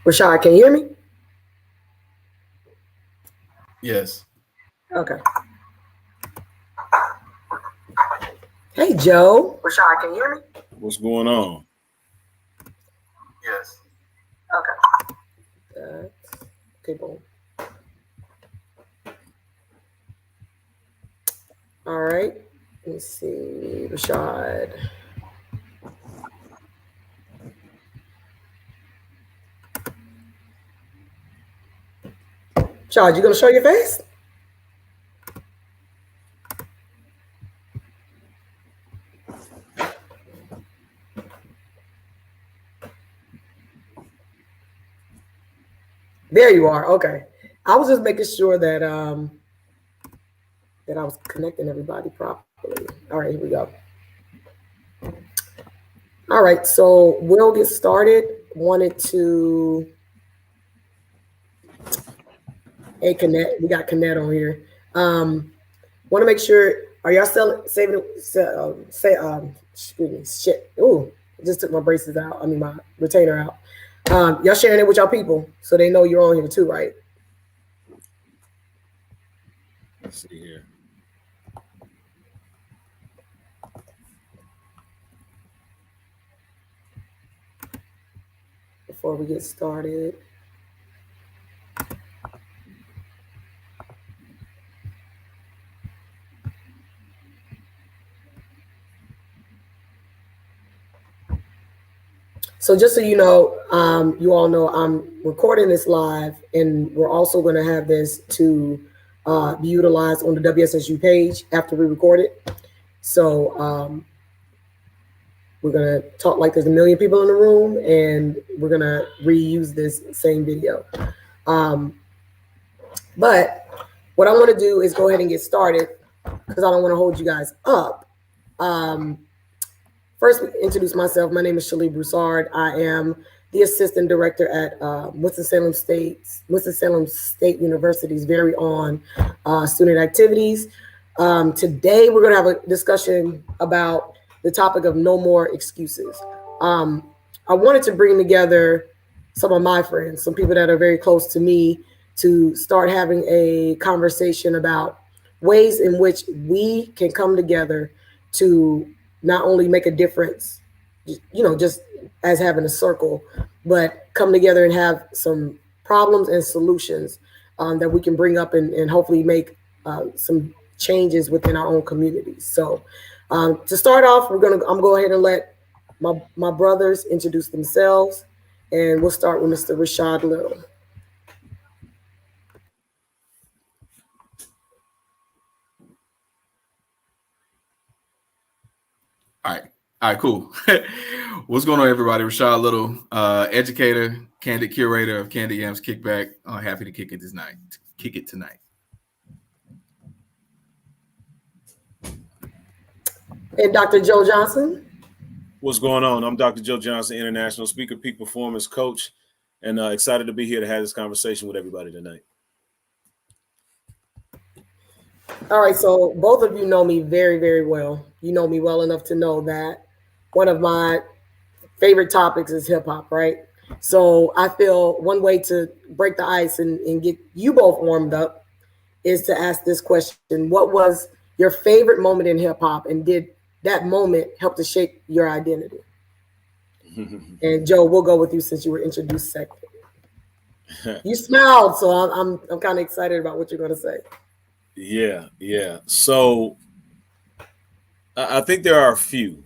Rashad, can you hear me? Yes. Okay. Hey, Joe. Rashad, can you hear me? What's going on? Yes. Okay. Okay, boom. All right. Let me see. Rashad. Rashad, you gonna show your face? There you are. Okay. I was just making sure that I was connecting everybody properly. All right, here we go. All right, so we'll get started. Wanted to hey connect. We got connect on here. Want to make sure. Are y'all still saving? Excuse me. Shit. Ooh, I just took my braces out. I mean my retainer out. Y'all sharing it with y'all people so they know you're on here too, right? Let's see here. Before we get started. So just so you all know, I'm recording this live, and we're also going to have this to be utilized on the WSSU page after we record it. So we're going to talk like there's a million people in the room, and we're going to reuse this same video. But what I want to do is go ahead and get started because I don't want to hold you guys up. First, introduce myself. My name is Shalee Broussard. I am the assistant director at Winston-Salem State University's very own student activities. Today, we're going to have a discussion about the topic of no more excuses. I wanted to bring together some of my friends, some people that are very close to me, to start having a conversation about ways in which we can come together to not only make a difference, just as having a circle, but come together and have some problems and solutions that we can bring up and hopefully make some changes within our own communities. So to start off, I'm gonna go ahead and let my brothers introduce themselves, and we'll start with Mr. Rashad Little. All right. All right, cool. What's going on, everybody? Rashad Little, educator, candid curator of Candy Yams Kickback. Happy to kick it tonight. And Dr. Joe Johnson. What's going on? I'm Dr. Joe Johnson, international speaker, peak performance coach, and excited to be here to have this conversation with everybody tonight. All right, so both of you know me very, very well. You know me well enough to know that one of my favorite topics is hip hop, right? So I feel one way to break the ice and get you both warmed up is to ask this question. What was your favorite moment in hip hop, and did that moment help to shape your identity? And Joe, we'll go with you since you were introduced second. You smiled, so I'm kind of excited about what you're going to say. Yeah. So I think there are a few,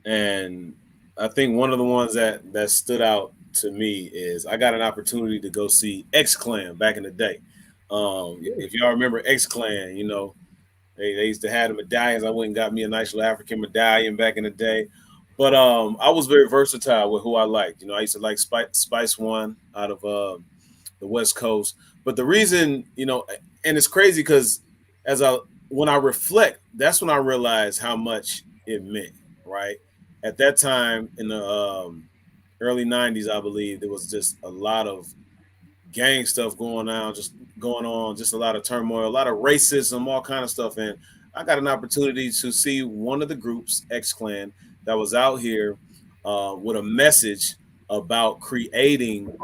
and I think one of the ones that stood out to me is I got an opportunity to go see X Clan back in the day. If y'all remember X Clan, they used to have the medallions. I went and got me a nice little African medallion back in the day. But I was very versatile with who I liked. I used to like Spice One out of the West Coast. But the reason, and it's crazy because when I reflect, that's when I realized how much it meant, right? At that time in the early 90s, I believe, there was just a lot of gang stuff going on, just a lot of turmoil, a lot of racism, all kind of stuff. And I got an opportunity to see one of the groups, X Clan, that was out here with a message about creating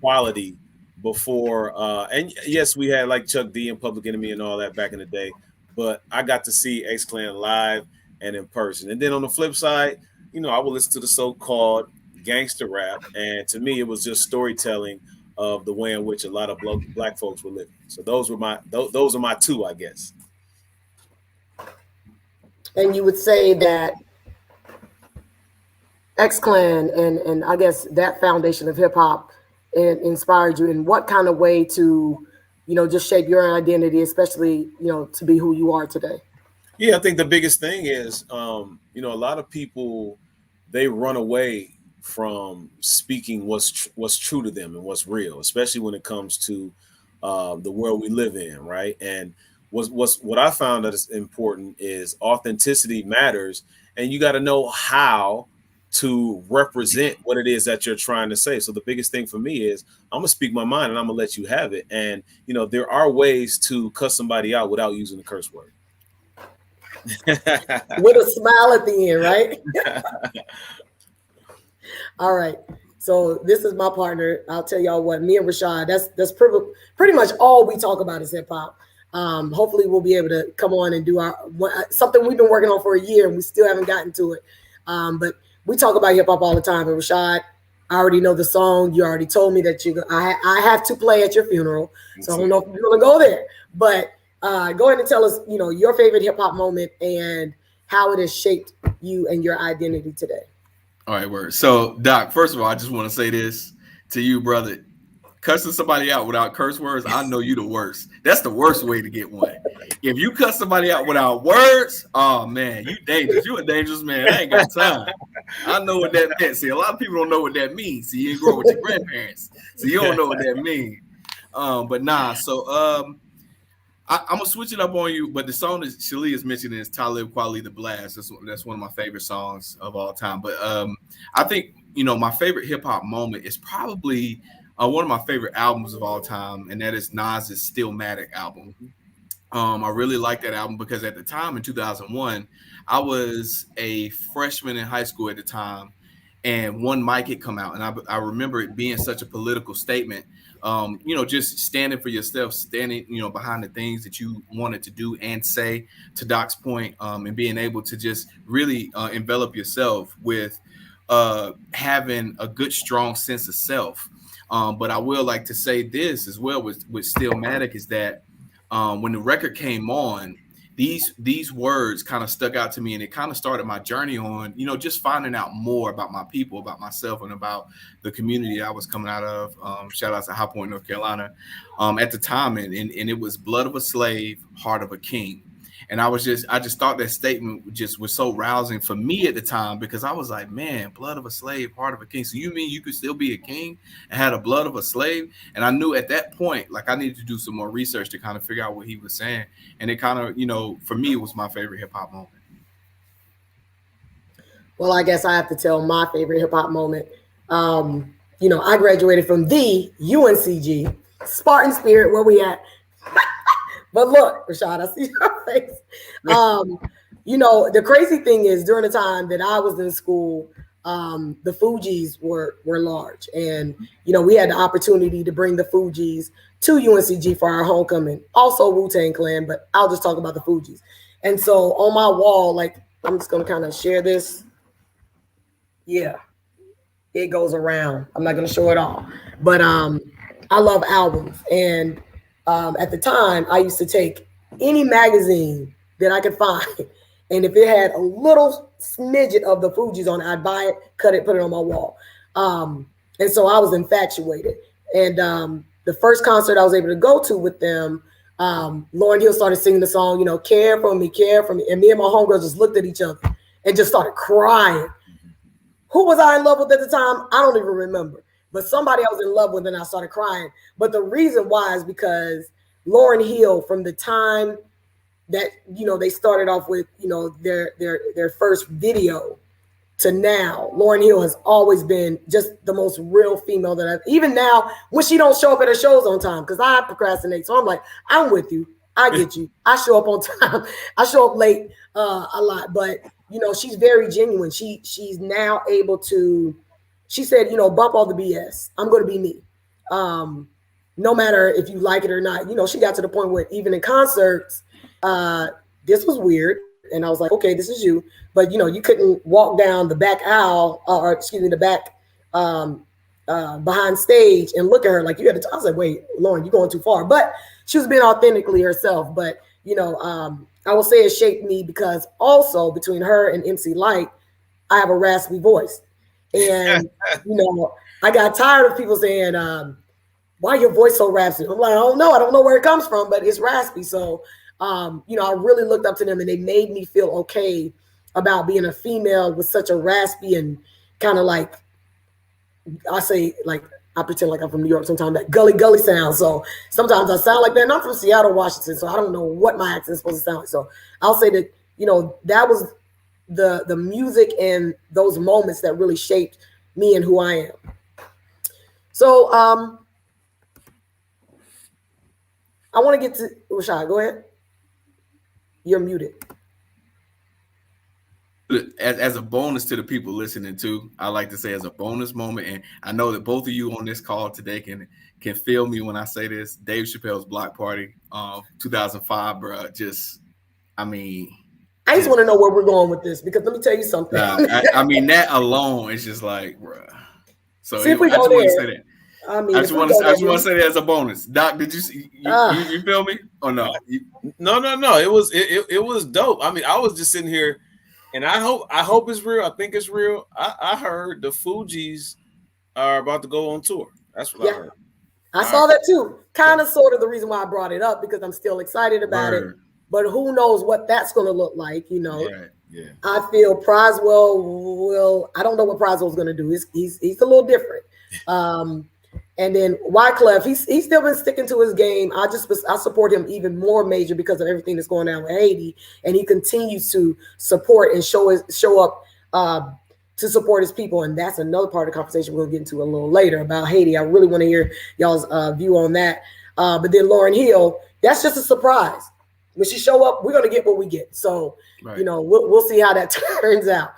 quality before. And yes, we had like Chuck D and Public Enemy and all that back in the day, but I got to see X-Clan live and in person. And then on the flip side, you know, I would listen to the so-called gangster rap, and to me, it was just storytelling of the way in which a lot of black folks were living. So those are my two, I guess. And you would say that X-Clan and I guess that foundation of hip hop inspired you in what kind of way to, you know, just shape your identity, especially, you know, to be who you are today? Yeah, I think the biggest thing is, you know, a lot of people, they run away from speaking what's true to them and what's real, especially when it comes to the world we live in, right? And what I found that is important is authenticity matters, and you got to know how to represent what it is that you're trying to say. So the biggest thing for me is I'm gonna speak my mind and I'm gonna let you have it. And you know, there are ways to cuss somebody out without using the curse word. With a smile at the end, right? All right. So this is my partner. I'll tell y'all what, me and Rashad, that's pretty much all we talk about is hip hop. Hopefully we'll be able to come on and do something we've been working on for a year and we still haven't gotten to it. But we talk about hip hop all the time. And Rashad, I already know the song. You already told me that I have to play at your funeral. So I don't know if you're gonna go there. But go ahead and tell us, you know, your favorite hip hop moment and how it has shaped you and your identity today. All right, word. So, Doc, first of all, I just want to say this to you, brother. Cussing somebody out without curse words, I know you the worst. That's the worst way to get one. If you cuss somebody out without words, oh man, you dangerous. You a dangerous man. I ain't got time. I know what that meant. See, a lot of people don't know what that means. See, you didn't grow up with your grandparents, so you don't know what that means. But nah. So I'm gonna switch it up on you. But the song that Shalia is mentioning is Talib Kweli the Blast. That's one of my favorite songs of all time. But I think, you know, my favorite hip hop moment is probably one of my favorite albums of all time, and that is Nas's Stillmatic album. I really like that album because at the time in 2001, I was a freshman in high school at the time, and One Mic had come out, and I remember it being such a political statement. You know, just standing for yourself, standing, you know, behind the things that you wanted to do and say, to Doc's point, and being able to just really envelop yourself with having a good, strong sense of self. But I will like to say this as well with Stillmatic is that when the record came on, these words kind of stuck out to me, and it kind of started my journey on, you know, just finding out more about my people, about myself, and about the community I was coming out of. Shout out to High Point, North Carolina, at the time, and it was blood of a slave, heart of a king. And I just thought that statement just was so rousing for me at the time, because I was like, man, blood of a slave, heart of a king. So you mean you could still be a king and had a blood of a slave? And I knew at that point, like, I needed to do some more research to kind of figure out what he was saying. And it kind of, you know, for me, it was my favorite hip hop moment. Well, I guess I have to tell my favorite hip hop moment. You know, I graduated from the UNCG, Spartan Spirit, where we at. But look, Rashad, I see your face. You know, the crazy thing is during the time that I was in school, the Fugees were large. And, you know, we had the opportunity to bring the Fugees to UNCG for our homecoming. Also Wu-Tang Clan, but I'll just talk about the Fugees. And so on my wall, like, I'm just going to kind of share this. Yeah, it goes around. I'm not going to show it all. But I love albums. And at the time, I used to take any magazine that I could find, and if it had a little smidget of the Fugees on it, I'd buy it, cut it, put it on my wall. And so I was infatuated. And the first concert I was able to go to with them, Lauryn Hill started singing the song, you know, Care for Me, Care for Me. And me and my homegirls just looked at each other and just started crying. Who was I in love with at the time? I don't even remember. But somebody I was in love with, and I started crying. But the reason why is because Lauryn Hill, from the time that, you know, they started off with, you know, their first video to now, Lauryn Hill has always been just the most real female that I've, even now when she don't show up at her shows on time, because I procrastinate. So I'm like, I'm with you. I get you. I show up on time. I show up late a lot, but you know, she's very genuine. She's now able to she said, you know, bump all the BS. I'm going to be me. No matter if you like it or not. You know, she got to the point where even in concerts, this was weird. And I was like, okay, this is you. But, you know, you couldn't walk down the back aisle or excuse me, the back behind stage and look at her like you had to. I was like, wait, Lauren, you're going too far. But she was being authentically herself. But, you know, I will say it shaped me because also between her and MC Light, I have a raspy voice. And, you know, I got tired of people saying, why your voice so raspy? I'm like, I don't know where it comes from, but it's raspy. So, you know, I really looked up to them and they made me feel okay about being a female with such a raspy and kind of like, I pretend like I'm from New York sometimes, that gully sound. So sometimes I sound like that. And I'm from Seattle, Washington, so I don't know what my accent is supposed to sound like. So I'll say that, you know, that was the music and those moments that really shaped me and who I am. So I want to get to Rashad. Go ahead. You're muted. As a bonus to the people listening to, I like to say as a bonus moment, and I know that both of you on this call today can feel me when I say this. Dave Chappelle's Block Party, 2005, bro. Just, I mean, I just want to know where we're going with this because let me tell you something. I mean, that alone is just like, bro. So see if we I just want to say that. I mean, I just want to say that as a bonus. Doc, did you see? You feel me or no? No. It was dope. I mean, I was just sitting here, and I hope it's real. I think it's real. I heard the Fugees are about to go on tour. That's what I heard. I saw that too. Kind of, sort of the reason why I brought it up because I'm still excited about it. But who knows what that's going to look like? You know. Yeah. I feel Prozwell will. I don't know what Prozwell's going to do. He's a little different. And then Wyclef, he's still been sticking to his game. I support him even more major because of everything that's going on with Haiti, and he continues to support and show up to support his people. And that's another part of the conversation we're gonna get into a little later about Haiti. I really want to hear y'all's view on that. But then Lauryn Hill, that's just a surprise. When she show up, we're gonna get what we get. So you know, we'll see how that turns out.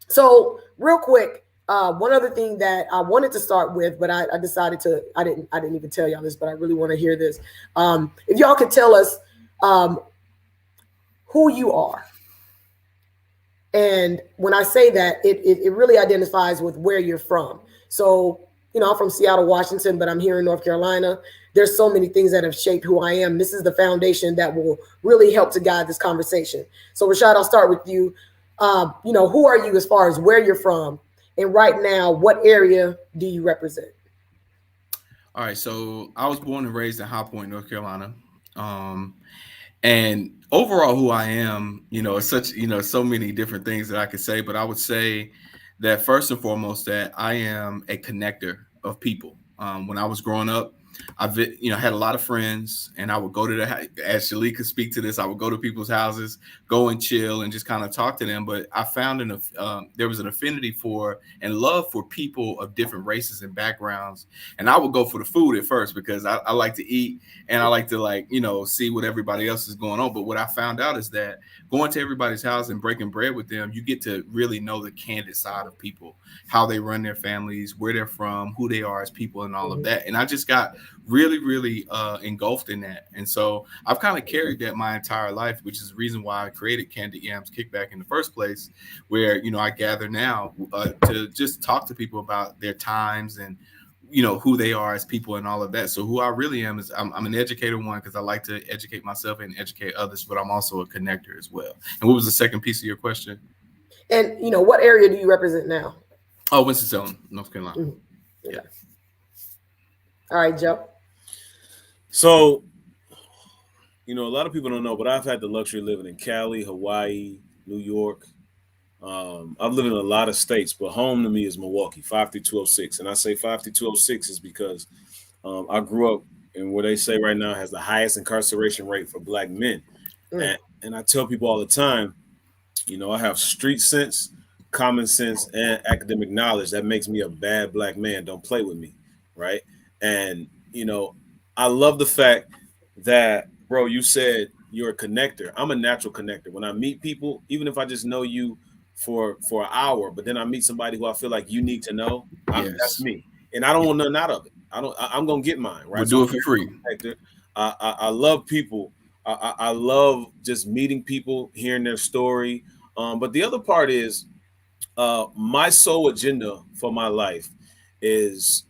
So real quick. One other thing that I wanted to start with, but I decided to, I didn't even tell y'all this, but I really want to hear this. If y'all could tell us who you are. And when I say that, it really identifies with where you're from. So, you know, I'm from Seattle, Washington, but I'm here in North Carolina. There's so many things that have shaped who I am. This is the foundation that will really help to guide this conversation. So Rashad, I'll start with you. You know, who are you as far as where you're from? And right now, what area do you represent? All right. So I was born and raised in High Point, North Carolina. And overall, who I am, you know, it's such, you know, so many different things that I could say, but I would say that first and foremost, that I am a connector of people. When I was growing up, I've, you know, had a lot of friends, and I would go to as Shalee could speak to this, I would go to people's houses, go and chill and just kind of talk to them. But I found there was an affinity for and love for people of different races and backgrounds. And I would go for the food at first because I like to eat and I like to, like, you know, see what everybody else is going on. But what I found out is that going to everybody's house and breaking bread with them, you get to really know the candid side of people, how they run their families, where they're from, who they are as people, and all of that. And I just got really engulfed in that. And so I've kind of carried that my entire life, which is the reason why I created Candid Yams Kickback in the first place, where, you know, I gather now to just talk to people about their times and, you know, who they are as people and all of that. So who I really am is I'm an educator, one, because I like to educate myself and educate others, but I'm also a connector as well. And what was the second piece of your question? And, you know, what area do you represent now? Oh, Winston-Salem, North Carolina. Mm-hmm. Yeah. All right, Joe. So, you know, a lot of people don't know, but I've had the luxury of living in Cali, Hawaii, New York. I've lived in a lot of states, but home to me is Milwaukee, 53206. And I say 53206 is because I grew up in what they say right now has the highest incarceration rate for Black men. And I tell people all the time, you know, I have street sense, common sense, and academic knowledge. That makes me a bad Black man. Don't play with me, right? And, you know, I love the fact that, bro, you said you're a connector. I'm a natural connector. When I meet people, even if I just know you for an hour, but then I meet somebody who I feel like you need to know. Yes. That's me, and I don't want nothing out of it. I'm gonna get mine. Right. We'll do it for free. I love people. I love just meeting people, hearing their story. But the other part is my sole agenda for my life is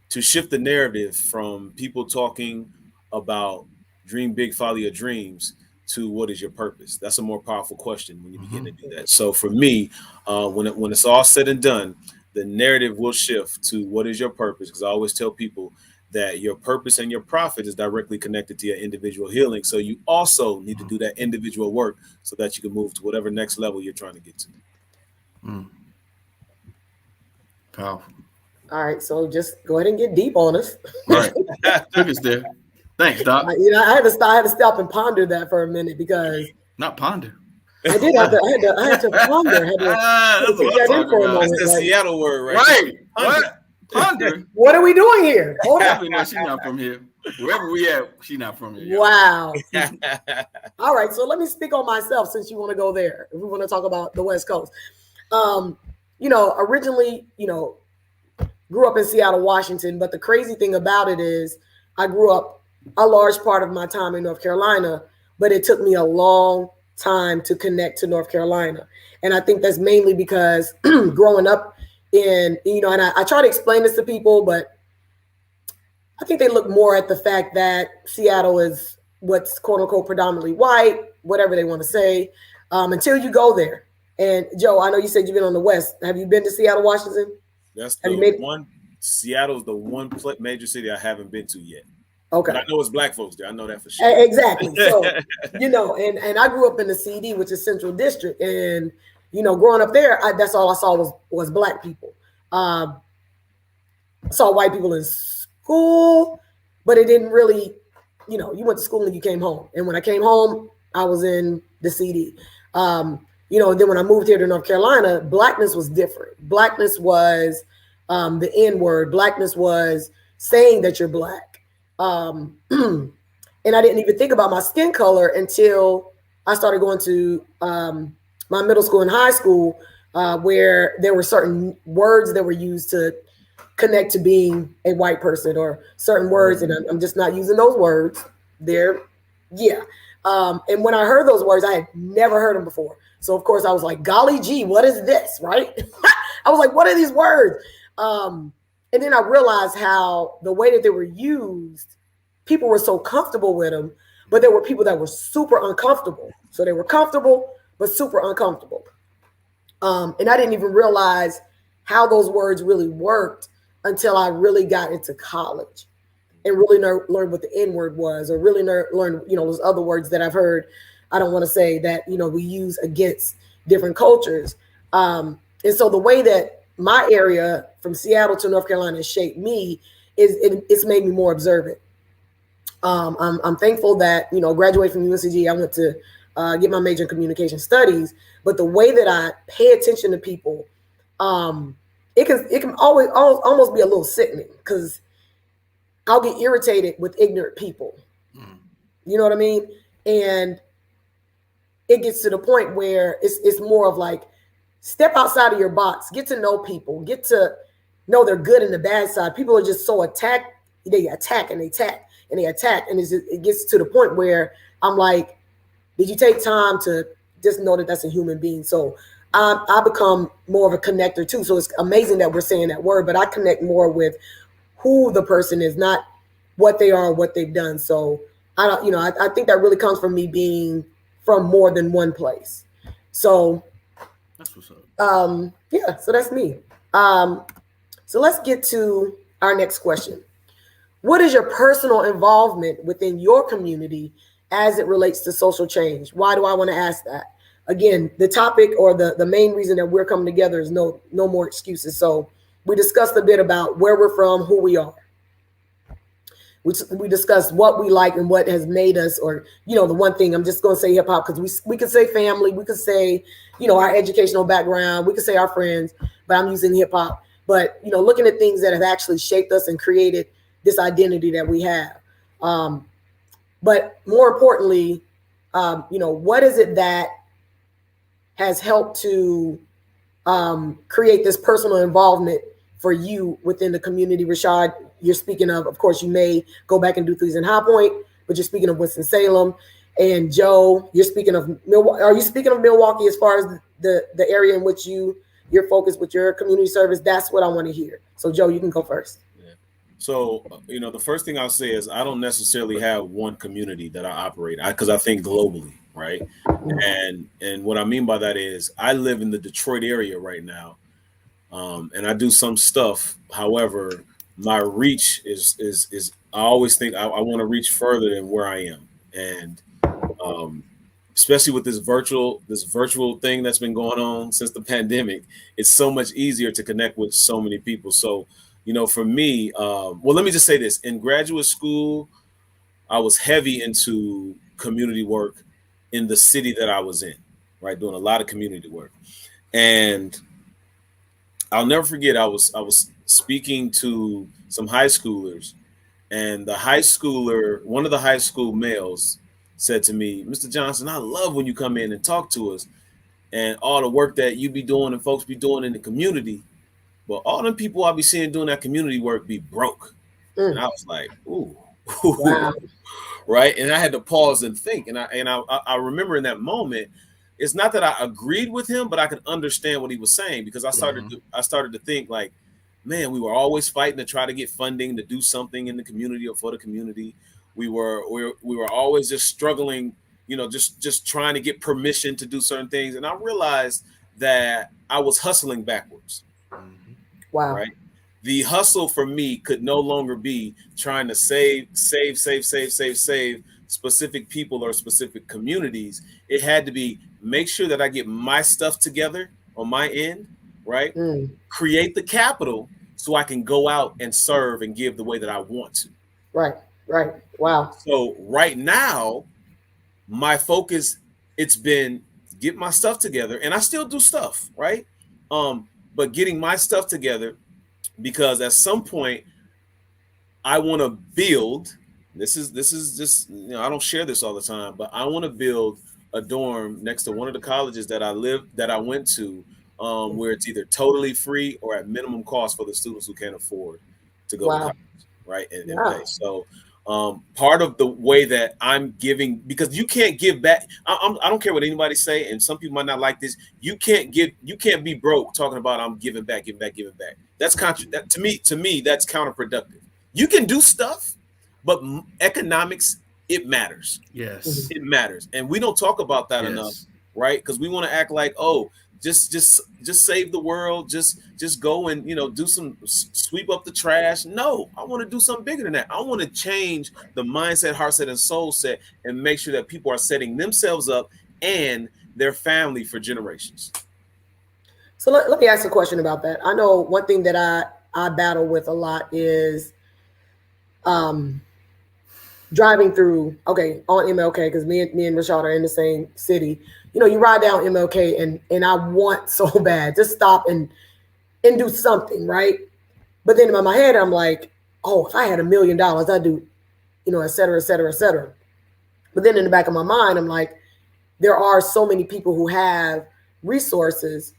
to shift the narrative from people talking about dream big, follow your dreams to what is your purpose. That's a more powerful question when you begin to do that. So for me, when it's all said and done, the narrative will shift to what is your purpose. Because I always tell people that your purpose and your profit is directly connected to your individual healing. So you also need to do that individual work so that you can move to whatever next level you're trying to get to. Powerful. All right, so just go ahead and get deep on us. Right. Took us there. Thanks, Doc. You know, I had to stop and ponder that for a minute because Not ponder. I did have to. I had to ponder. I had to take that in for a moment. That's the like, Seattle word, right? Right. What? Ponder. what are we doing here? Hold on. Definitely not. She's not from here. Wherever we at, she's not from here. Yo. Wow. All right, so let me speak on myself since you want to go there. If we want to talk about the West Coast, you know, originally, you know, grew up in Seattle, Washington. But the crazy thing about it is, I grew up a large part of my time in North Carolina, but it took me a long time to connect to North Carolina, and I think that's mainly because growing up in, you know, and I try to explain this to people, but I think they look more at the fact that Seattle is what's quote unquote predominantly white, whatever they want to say, until you go there. And Joe, I know you said you've been on the West. Have you been to Seattle, Washington? That's the one. Seattle's the one major city I haven't been to yet. Okay. But I know it's black folks there. I know that for sure. Exactly. So, you know, and I grew up in the CD, which is Central District, and you know, growing up there, that's all I saw was black people. Saw white people in school, but it didn't really, you know, you went to school and you came home. And when I came home, I was in the CD. You know, then when I moved here to North Carolina, blackness was different. Blackness was the N word. Blackness was saying that you're black. And I didn't even think about my skin color until I started going to my middle school and high school, where there were certain words that were used to connect to being a white person, or certain words, and I'm just not using those words. And when I heard those words, I had never heard them before. So of course I was like, golly gee, what is this, right? I was like, what are these words? And then I realized how the way that they were used, people were so comfortable with them, but there were people that were super uncomfortable. So they were comfortable, but super uncomfortable. And I didn't even realize how those words really worked until I really got into college and really learned what the N word was, or really learned, you know, those other words that I've heard, I don't want to say, that, you know, we use against different cultures. And so the way that my area from Seattle to North Carolina has shaped me is it's made me more observant. I'm thankful that, you know, graduating from UNCG, I went to get my major in communication studies, but the way that I pay attention to people, it can always almost be a little sickening, because I'll get irritated with ignorant people. You know what I mean? And it gets to the point where it's more of like, step outside of your box, get to know people, get to know their good and the bad side. People are just so attacked. They attack and they attack and they attack. And it gets to the point where I'm like, did you take time to just know that that's a human being? So I become more of a connector too. So it's amazing that we're saying that word, but I connect more with who the person is, not what they are or what they've done. So I think that really comes from me being from more than one place. So that's what's up. So that's me. So let's get to our next question. What is your personal involvement within your community as it relates to social change? Why do I want to ask that? Again, the topic, or the main reason that we're coming together is no more excuses. So we discussed a bit about where we're from, who we are. We discussed what we like and what has made us, or, you know, the one thing, I'm just going to say hip hop, because we could say family, we could say, you know, our educational background, we could say our friends, but I'm using hip hop. But, you know, looking at things that have actually shaped us and created this identity that we have. But more importantly, you know, what is it that has helped to create this personal involvement for you within the community? Rashad, you're speaking of course, you may go back and do things in High Point, but you're speaking of Winston-Salem. And Joe, you're speaking of Milwaukee. Are you speaking of Milwaukee as far as the area in which you're focused with your community service? That's what I want to hear. So Joe, you can go first. Yeah. So, the first thing I'll say is I don't necessarily have one community that I operate, because I think globally, right? And what I mean by that is I live in the Detroit area right now, and I do some stuff. However, my reach is I always think I want to reach further than where I am, and especially with this virtual thing that's been going on since the pandemic, it's so much easier to connect with so many people. So, for me, well, let me just say this: in graduate school, I was heavy into community work in the city that I was in, right, doing a lot of community work, and I'll never forget. I was speaking to some high schoolers, and one of the high school males said to me, "Mr. Johnson, I love when you come in and talk to us and all the work that you be doing and folks be doing in the community. But all them people I be seeing doing that community work be broke." And I was like, ooh, Wow. right. And I had to pause and think. And I remember in that moment, it's not that I agreed with him, but I could understand what he was saying, because I started to think like, man, we were always fighting to try to get funding to do something in the community or for the community. We were always just struggling, just trying to get permission to do certain things. And I realized that I was hustling backwards. Wow. Right. The hustle for me could no longer be trying to save specific people or specific communities. It had to be make sure that I get my stuff together on my end, right? Create the capital so I can go out and serve and give the way that I want to. Right. Wow. So right now, my focus, it's been get my stuff together, and I still do stuff, right? But getting my stuff together, because at some point I want to build. This is just, I don't share this all the time, but I want to build a dorm next to one of the colleges that I went to, where it's either totally free or at minimum cost for the students who can't afford to go to college, right? And pay. So part of the way that I'm giving, because you can't give back. I don't care what anybody say, and some people might not like this. You can't be broke talking about I'm giving back. That's to me that's counterproductive. You can do stuff, but economics, it matters. Yes, it matters, and we don't talk about that enough, right? Because we want to act like, oh, just save the world, just go and do some sweep up the trash. No, I want to do something bigger than that. I want to change the mindset, heart set, and soul set, and make sure that people are setting themselves up and their family for generations. So let me ask you a question about that. I know one thing that I battle with a lot is driving through, on MLK, because me and Rashad are in the same city. You ride down MLK and I want so bad to stop and do something, right? But then in my head, I'm like, oh, if I had $1 million, I'd do, et cetera, et cetera, et cetera. But then in the back of my mind, I'm like, there are so many people who have resources,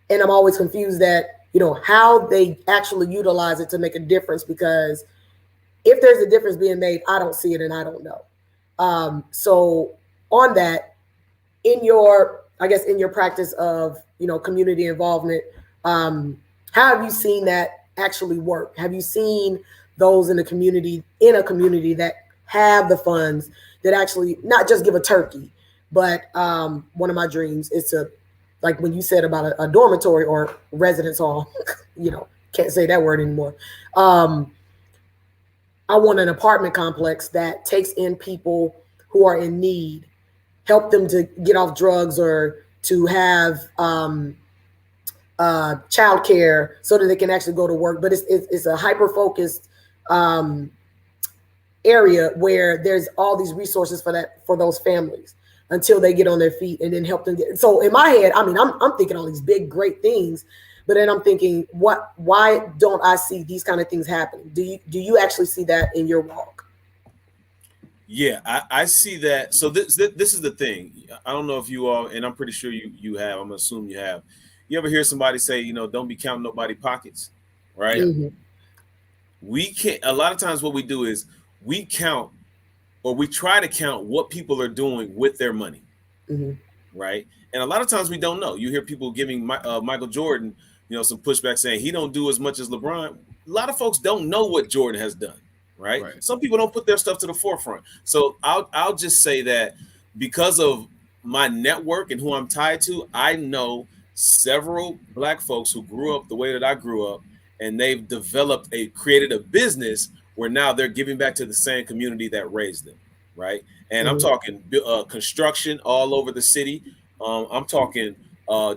and I'm always confused that, how they actually utilize it to make a difference, because if there's a difference being made, I don't see it and I don't know. So on that, in your practice of, community involvement, how have you seen that actually work? Have you seen those in a community that have the funds that actually not just give a turkey, but one of my dreams is to, like when you said about a dormitory or residence hall, can't say that word anymore. I want an apartment complex that takes in people who are in need, help them to get off drugs or to have childcare so that they can actually go to work. But it's a hyper-focused area where there's all these resources for those families until they get on their feet, and then help them get. So in my head, I'm thinking all these big, great things, but then I'm thinking, why don't I see these kind of things happening? Do you actually see that in your walk? Yeah, I see that. So this is the thing. I don't know if you all, and I'm pretty sure you have, I'm assuming you have, you ever hear somebody say, you know, don't be counting nobody pockets, right? Mhm. We can't. A lot of times, what we do is we count, or we try to count what people are doing with their money, Mhm. right? And a lot of times we don't know. You hear people giving Michael Jordan, you know, some pushback saying he don't do as much as LeBron. A lot of folks don't know what Jordan has done, right? Right. Some people don't put their stuff to the forefront. So I'll just say that because of my network and who I'm tied to, I know several Black folks who grew up the way that I grew up, and they've created a business where now they're giving back to the same community that raised them, right? And I'm Mhm. talking construction all over the city. I'm talking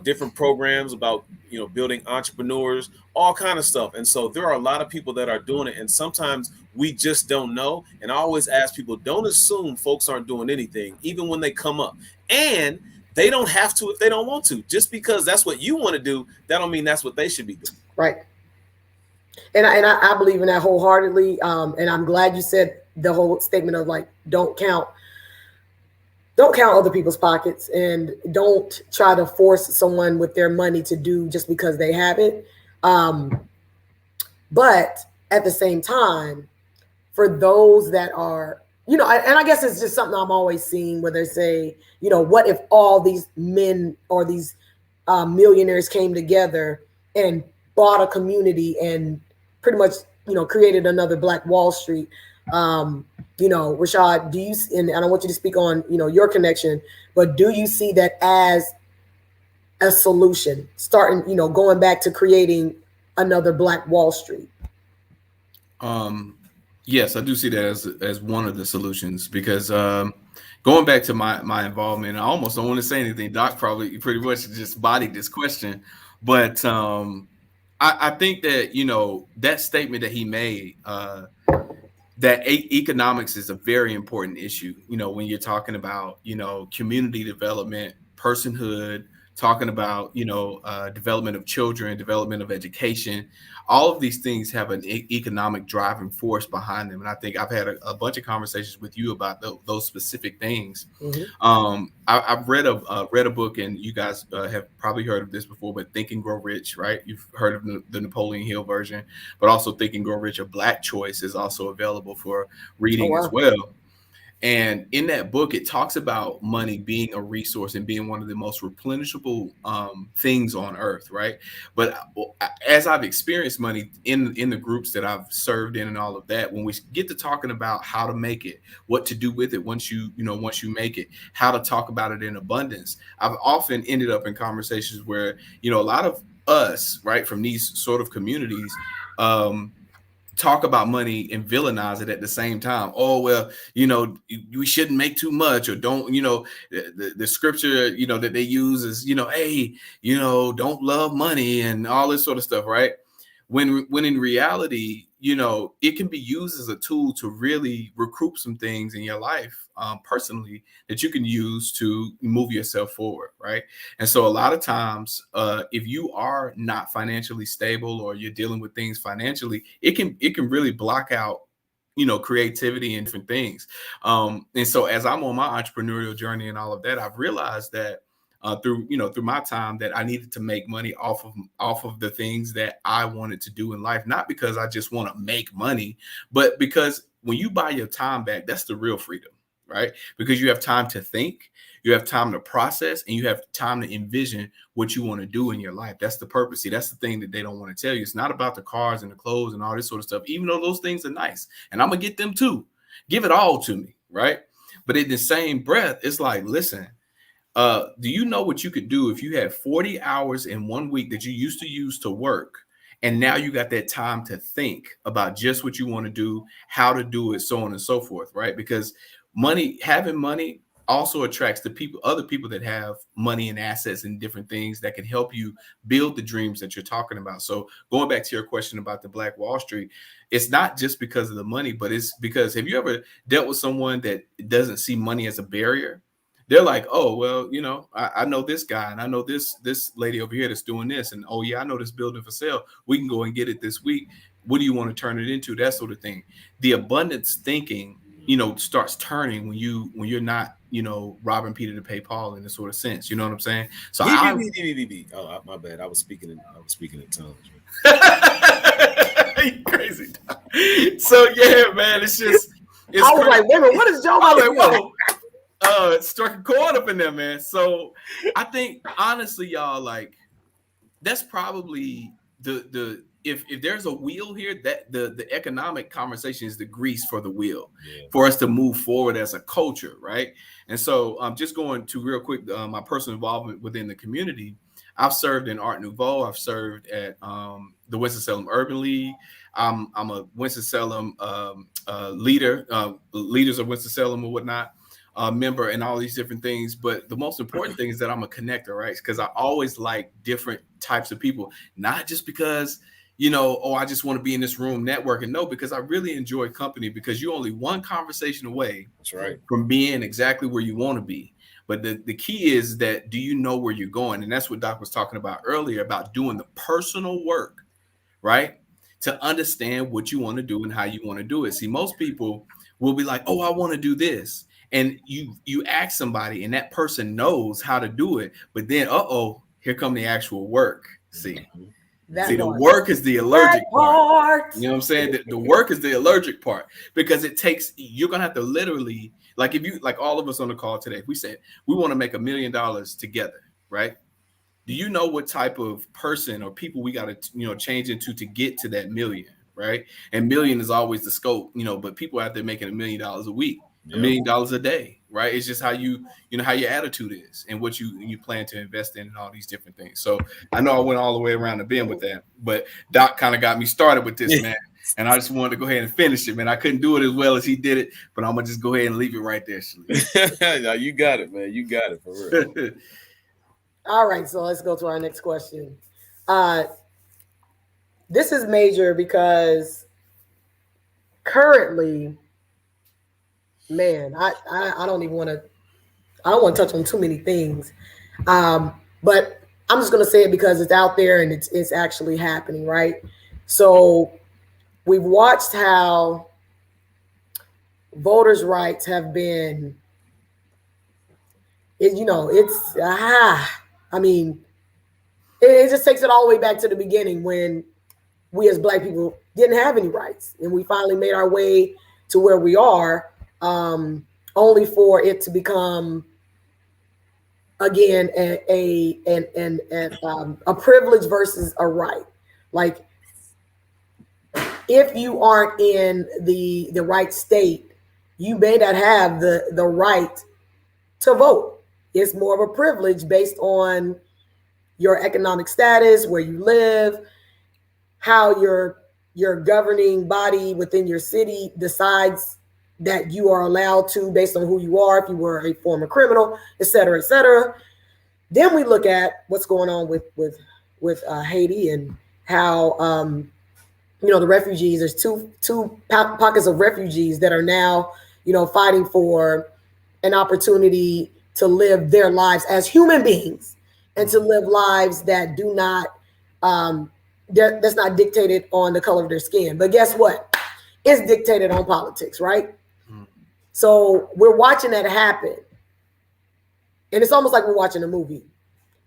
different programs about, you know, building entrepreneurs, all kind of stuff. And so there are a lot of people that are doing it, and sometimes we just don't know. And I always ask people, don't assume folks aren't doing anything, even when they come up. And they don't have to if they don't want to. Just because that's what you want to do, that don't mean that's what they should be doing. Right. And I believe in that wholeheartedly. And I'm glad you said the whole statement of like, don't count other people's pockets, and don't try to force someone with their money to do just because they have it. But at the same time, for those that are, and I guess it's just something I'm always seeing where they say, what if all these men or these millionaires came together and bought a community and pretty much, created another Black Wall Street. Rashad, do you, and I don't want you to speak on, your connection, but do you see that as a solution, starting, going back to creating another Black Wall Street? Yes, I do see that as one of the solutions, because going back to my involvement, I almost don't want to say anything. Doc probably pretty much just bodied this question, but I think that that statement that he made, that economics is a very important issue. When you're talking about community development, personhood, talking about development of children, development of education. All of these things have an economic driving force behind them, and I think I've had a bunch of conversations with you about those specific things. Mm-hmm. I've read a book, and you guys have probably heard of this before, but Think and Grow Rich, right? You've heard of the Napoleon Hill version, but also Think and Grow Rich, A Black Choice, is also available for reading as well. And in that book, it talks about money being a resource and being one of the most replenishable things on earth, right? But as I've experienced money in the groups that I've served in and all of that, when we get to talking about how to make it, what to do with it once you make it, how to talk about it in abundance, I've often ended up in conversations where, a lot of us, right, from these sort of communities, talk about money and villainize it at the same time. Oh, well, we shouldn't make too much, or don't, the scripture, that they use is, hey, don't love money and all this sort of stuff, right? When in reality, it can be used as a tool to really recoup some things in your life personally that you can use to move yourself forward, right? And so a lot of times, if you are not financially stable, or you're dealing with things financially, it can really block out creativity and different things. And so as I'm on my entrepreneurial journey and all of that, I've realized that through my time, that I needed to make money off of the things that I wanted to do in life, not because I just want to make money, but because when you buy your time back, that's the real freedom, right? Because you have time to think, you have time to process, and you have time to envision what you want to do in your life. That's the purpose. See, that's the thing that they don't want to tell you. It's not about the cars and the clothes and all this sort of stuff, even though those things are nice, and I'm gonna get them too. Give it all to me, right? But in the same breath, it's like, listen, do you know what you could do if you had 40 hours in 1 week that you used to use to work, and now you got that time to think about just what you want to do, how to do it, so on and so forth, right? Because having money also attracts other people that have money and assets and different things that can help you build the dreams that you're talking about. So going back to your question about the Black Wall Street, it's not just because of the money, but it's because, have you ever dealt with someone that doesn't see money as a barrier? They're like, oh, well, I know this guy, and I know this lady over here that's doing this, and oh yeah, I know this building for sale. We can go and get it this week. What do you want to turn it into? That sort of thing. The abundance thinking, starts turning when you're not, robbing Peter to pay Paul in this sort of sense. You know what I'm saying? So oh, my bad. I was speaking in tongues. You crazy. So yeah, man, it's I was like, wait a minute, what is Joe? I was like, whoa, struck a chord up in there, man. So I think honestly, y'all, like, that's probably the if there's a wheel here, that the economic conversation is the grease for the wheel for us to move forward as a culture, right? And so I'm just going to real quick my personal involvement within the community. I've served in Art Nouveau. I've served at the Winston-Salem Urban League. I'm a Winston-Salem leader, leaders of Winston-Salem or whatnot, member, and all these different things. But the most important thing is that I'm a connector, right? Because I always like different types of people, not just because, I just want to be in this room networking. No, because I really enjoy company, because you're only one conversation away. That's right. From being exactly where you want to be. But the key is that, do you know where you're going? And that's what Doc was talking about earlier, about doing the personal work, right? To understand what you want to do and how you want to do it. See, most people will be like, oh, I want to do this. And you ask somebody and that person knows how to do it. But then, here come the actual work. See, the work is the allergic part. You know what I'm saying? The work is the allergic part, because you're going to have to literally, like, if you, like all of us on the call today, if we said we want to make $1 million together, right? Do you know what type of person or people we got to, change into to get to that million, right? And million is always the scope, but people out there making $1 million a week, $1 million a day, right? It's just how how your attitude is and what you plan to invest in and all these different things. So I know I went all the way around the bend with that, but Doc kind of got me started with this, man. And I just wanted to go ahead and finish it, man. I couldn't do it as well as he did it, but I'm gonna just go ahead and leave it right there. No, you got it, man. You got it for real. All right, so let's go to our next question. This is major because currently, man, I don't even want to. I don't want to touch on too many things, but I'm just gonna say it because it's out there and it's actually happening, right? So we've watched how voters' rights have been. It just takes it all the way back to the beginning when we as Black people didn't have any rights, and we finally made our way to where we are, only for it to become again a privilege versus a right. Like, if you aren't in the right state, you may not have the right to vote. It's more of a privilege based on your economic status, where you live, how your governing body within your city decides that you are allowed to, based on who you are, if you were a former criminal, et cetera, et cetera. Then we look at what's going on with Haiti and how the refugees. There's two pockets of refugees that are now fighting for an opportunity to live their lives as human beings and to live lives that do not that's not dictated on the color of their skin. But guess what? It's dictated on politics, right? So we're watching that happen. And it's almost like we're watching a movie.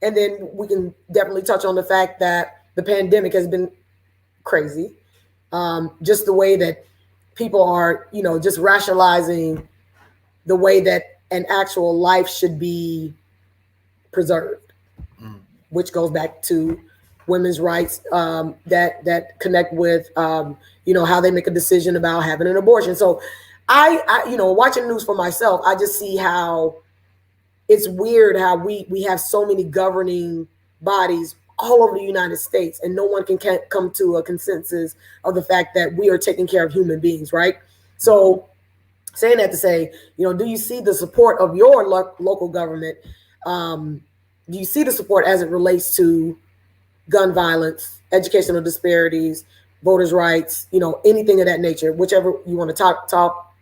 And then we can definitely touch on the fact that the pandemic has been crazy. Just the way that people are, just rationalizing the way that an actual life should be preserved, which goes back to women's rights that connect with, how they make a decision about having an abortion. So I watching news for myself, I just see how it's weird how we have so many governing bodies all over the United States, and no one can come to a consensus of the fact that we are taking care of human beings, right? So saying that to say, do you see the support of your local government? Do you see the support as it relates to gun violence, educational disparities, voters' rights, anything of that nature, whichever you want to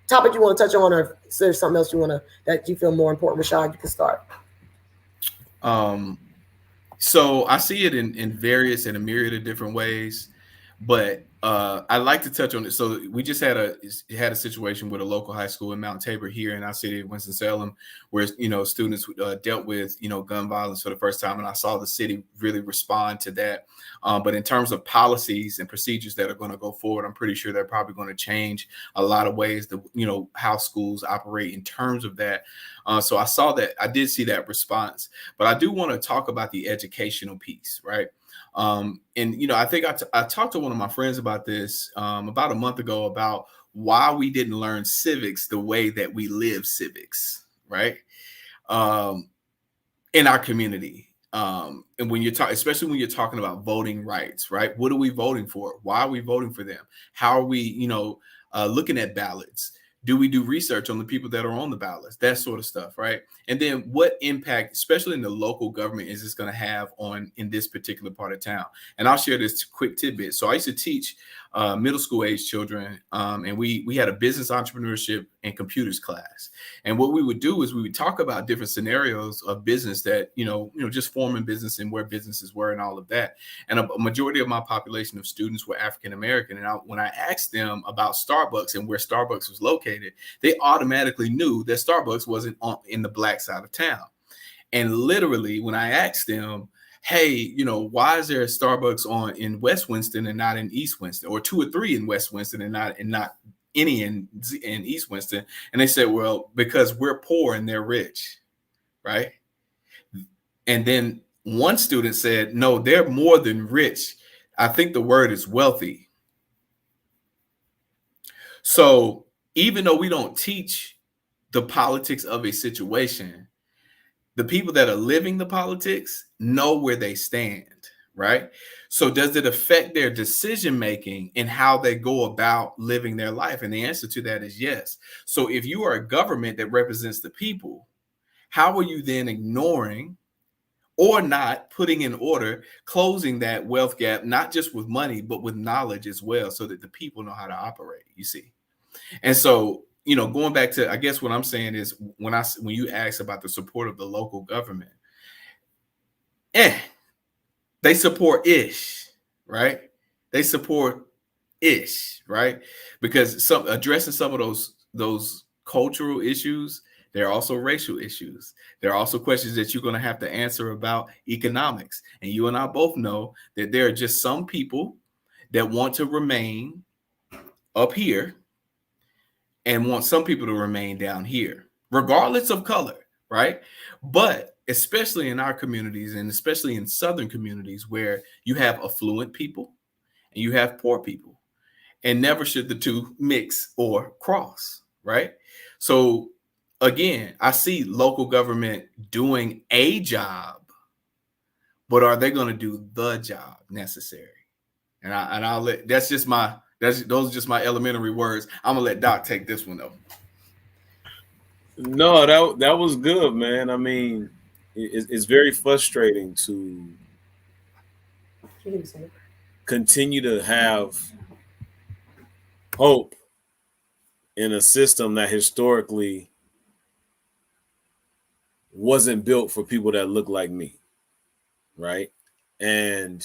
topic you want to touch on, or if there's something else that you feel more important, Rashad, you can start. So I see it in various and a myriad of different ways, but I'd like to touch on it. So we just had a situation with a local high school in Mount Tabor here in our city of Winston-Salem, where students dealt with gun violence for the first time, and I saw the city really respond to that. But in terms of policies and procedures that are going to go forward, I'm pretty sure they're probably going to change a lot of ways that how schools operate in terms of that. So I did see that response, but I do want to talk about the educational piece, right? And I think I talked to one of my friends about this about a month ago about why we didn't learn civics the way that we live civics, right? In our community. And when especially when you're talking about voting rights, right? What are we voting for? Why are we voting for them? How are we, looking at ballots? Do we do research on the people that are on the ballots? That sort of stuff, right? And then what impact, especially in the local government, is this going to have in this particular part of town? And I'll share this quick tidbit. So I used to teach middle school age children, and we had a business entrepreneurship and computers class. And what we would do is we would talk about different scenarios of business that just forming business and where businesses were and all of that. And a majority of my population of students were African American. And when I asked them about Starbucks and where Starbucks was located, they automatically knew that Starbucks wasn't in the Black side of town. And literally, when I asked them, hey, why is there a Starbucks in West Winston and not in East Winston, or 2 or 3 in West Winston and not any in East Winston? And they said, well, because we're poor and they're rich, right? And then one student said, no, they're more than rich. I think the word is wealthy. So even though we don't teach the politics of a situation, the people that are living the politics know where they stand, right? So does it affect their decision making and how they go about living their life? And the answer to that is yes. So if you are a government that represents the people, how are you then ignoring or not putting in order, closing that wealth gap, not just with money, but with knowledge as well, so that the people know how to operate, you see? And so, going back to, I guess what I'm saying is when you ask about the support of the local government, they support ish, right? They support ish, right? Because addressing some of those cultural issues, there are also racial issues. There are also questions that you're going to have to answer about economics. And you and I both know that there are just some people that want to remain up here and want some people to remain down here, regardless of color, right? But especially in our communities, and especially in Southern communities where you have affluent people and you have poor people, and never should the two mix or cross, right? So again, I see local government doing a job, but are they going to do the job necessary? And I'll let those are just my elementary words. I'm gonna let Doc take this one though. No, that was good, man. I mean, it's very frustrating to continue to have hope in a system that historically wasn't built for people that look like me, right? And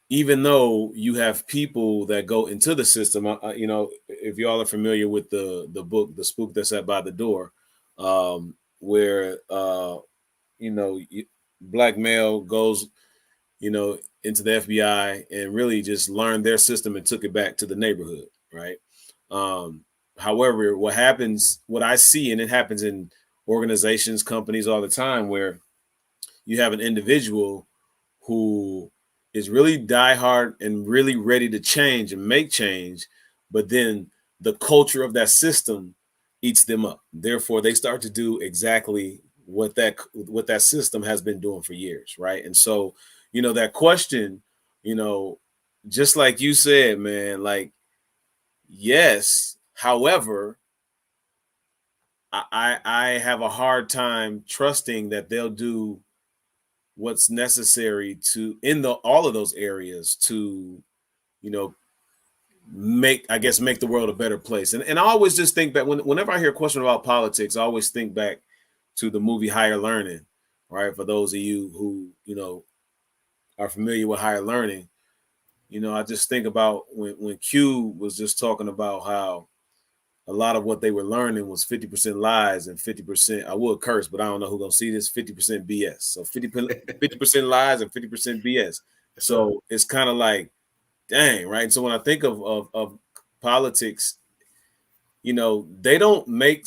even though you have people that go into the system, if y'all are familiar with the book, The Spook That Sat by the Door, where black male goes, into the FBI and really just learned their system and took it back to the neighborhood, right? However, what I see, and it happens in organizations, companies all the time, where you have an individual who is really diehard and really ready to change and make change, but then the culture of that system eats them up. Therefore, they start to do exactly what that system has been doing for years, right? And so, that question, just like you said, man, like, yes, however, I have a hard time trusting that they'll do what's necessary to all of those areas to, make the world a better place. And I always just think that whenever I hear a question about politics, I always think back to the movie Higher Learning, right? For those of you who, are familiar with Higher Learning, I just think about when Q was just talking about how a lot of what they were learning was 50% lies and 50%, I would curse, but I don't know who's going to see this, 50% BS. So 50% lies and 50% BS. So it's kind of like, dang, right? So when I think of politics, they don't make,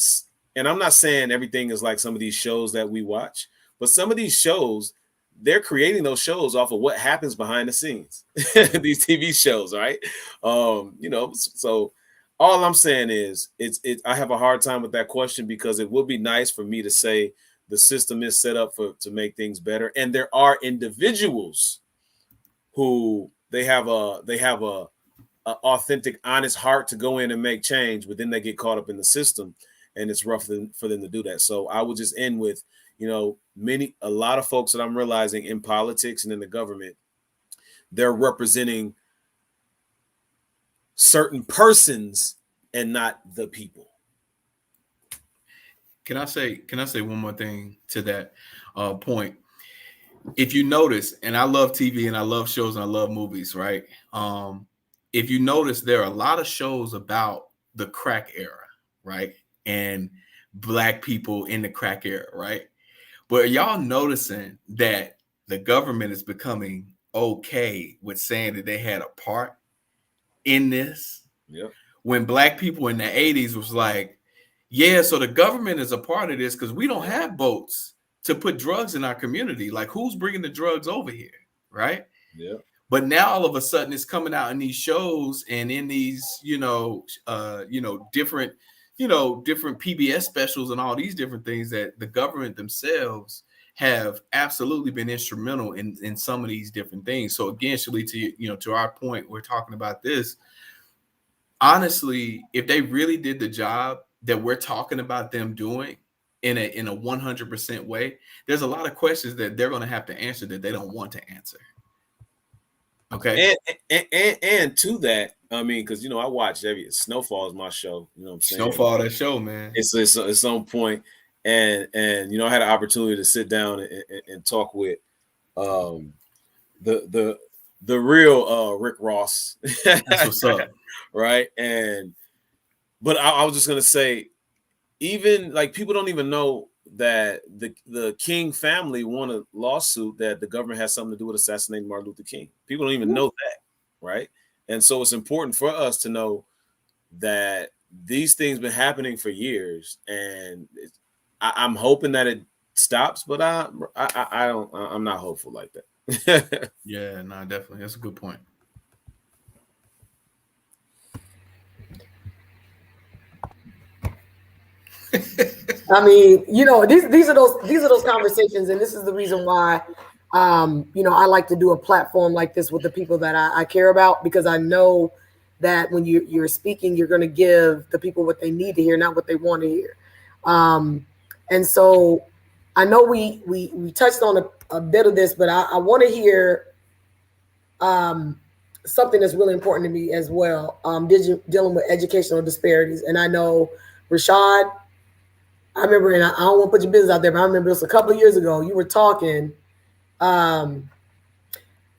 and I'm not saying everything is like some of these shows that we watch, but some of these shows, they're creating those shows off of what happens behind the scenes. These TV shows, right? So all I'm saying is I have a hard time with that question, because it would be nice for me to say the system is set up to make things better. And there are individuals who they have a authentic, honest heart to go in and make change, but then they get caught up in the system, and it's rough for them to do that. So I would just end with, a lot of folks that I'm realizing in politics and in the government, they're representing certain persons and not the people. Can I say one more thing to that point? If you notice, and I love TV and I love shows and I love movies, right? If you notice, there are a lot of shows about the crack era, right? And Black people in the crack era, right? But are y'all noticing that the government is becoming okay with saying that they had a part in this? Yep. When Black people in the 80s was like, yeah, so the government is a part of this because we don't have boats to put drugs in our community. Like, who's bringing the drugs over here, right? Yeah. But now all of a sudden it's coming out in these shows and in these, different PBS specials and all these different things that the government themselves have absolutely been instrumental in some of these different things. So again, Shalee, to our point, we're talking about this. Honestly, if they really did the job that we're talking about them doing in a 100% way, there's a lot of questions that they're going to have to answer that they don't want to answer. Okay. And to that, I mean, because I watch Snowfall is my show. You know what I'm saying? Snowfall, that show, man. It's on point. And I had an opportunity to sit down and talk with the real Rick Ross. That's what's up. Right. But I was just gonna say, even like people don't even know that the King family won a lawsuit that the government has something to do with assassinating Martin Luther King. People don't even know that, right? And so it's important for us to know that these things been happening for years, and I'm hoping that it stops, but I'm not hopeful like that. Yeah, no, definitely. That's a good point. I mean, these are those conversations, and this is the reason why, I like to do a platform like this with the people that I care about, because I know that when you're speaking, you're going to give the people what they need to hear, not what they want to hear. And so I know we touched on a bit of this, but I want to hear something that's really important to me as well, dealing with educational disparities. And I know, Rashad, I remember, and I don't want to put your business out there, but I remember this a couple of years ago. You were talking, and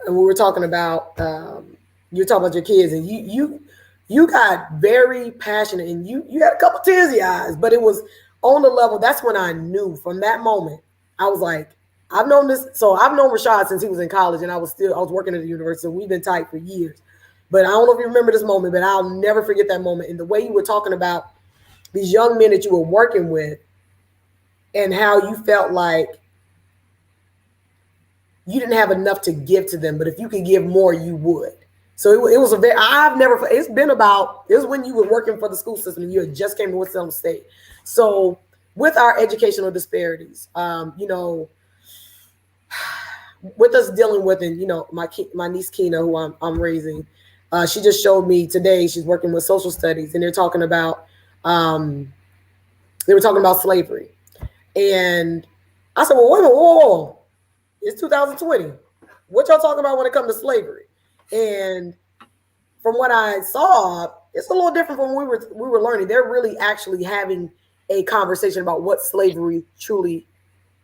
we were talking about your kids, and you got very passionate, and you had a couple tears in your eyes, but it was on the level. That's when I knew. From that moment, I was like, I've known this. So I've known Rashad since he was in college, and I was working at the university. So we've been tight for years. But I don't know if you remember this moment, but I'll never forget that moment. And the way you were talking about these young men that you were working with, and how you felt like you didn't have enough to give to them, but if you could give more, you would. So it was it was when you were working for the school system and you had just came to Winston-Salem State. So with our educational disparities, with us dealing with, and my niece Keena, who I'm raising, she just showed me today, she's working with social studies, and they're talking about slavery. And I said, well, wait a minute, whoa. It's 2020. What y'all talking about when it comes to slavery? And from what I saw, it's a little different from when we were learning. They're really actually having a conversation about what slavery truly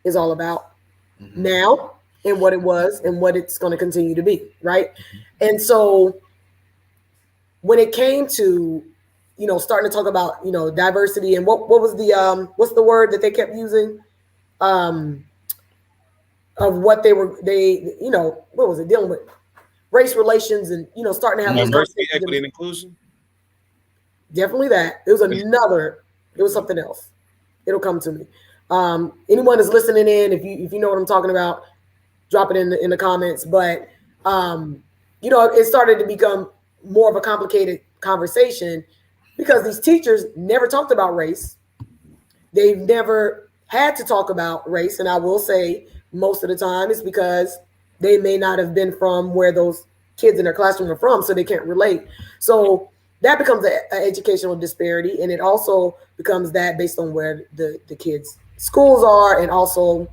is all about now. in what it was and what it's going to continue to be, right? And so when it came to, starting to talk about, diversity and what was the what's the word that they kept using, of what what was it, dealing with race relations and, starting to have diversity, equity, and inclusion. Definitely that. It was something else. It'll come to me. Anyone that's listening in, if you know what I'm talking about, drop it in the comments. But it started to become more of a complicated conversation because these teachers never talked about race. They've never had to talk about race, and I will say most of the time it's because they may not have been from where those kids in their classroom are from, so they can't relate. So that becomes an educational disparity, and it also becomes that based on where the kids' schools are and also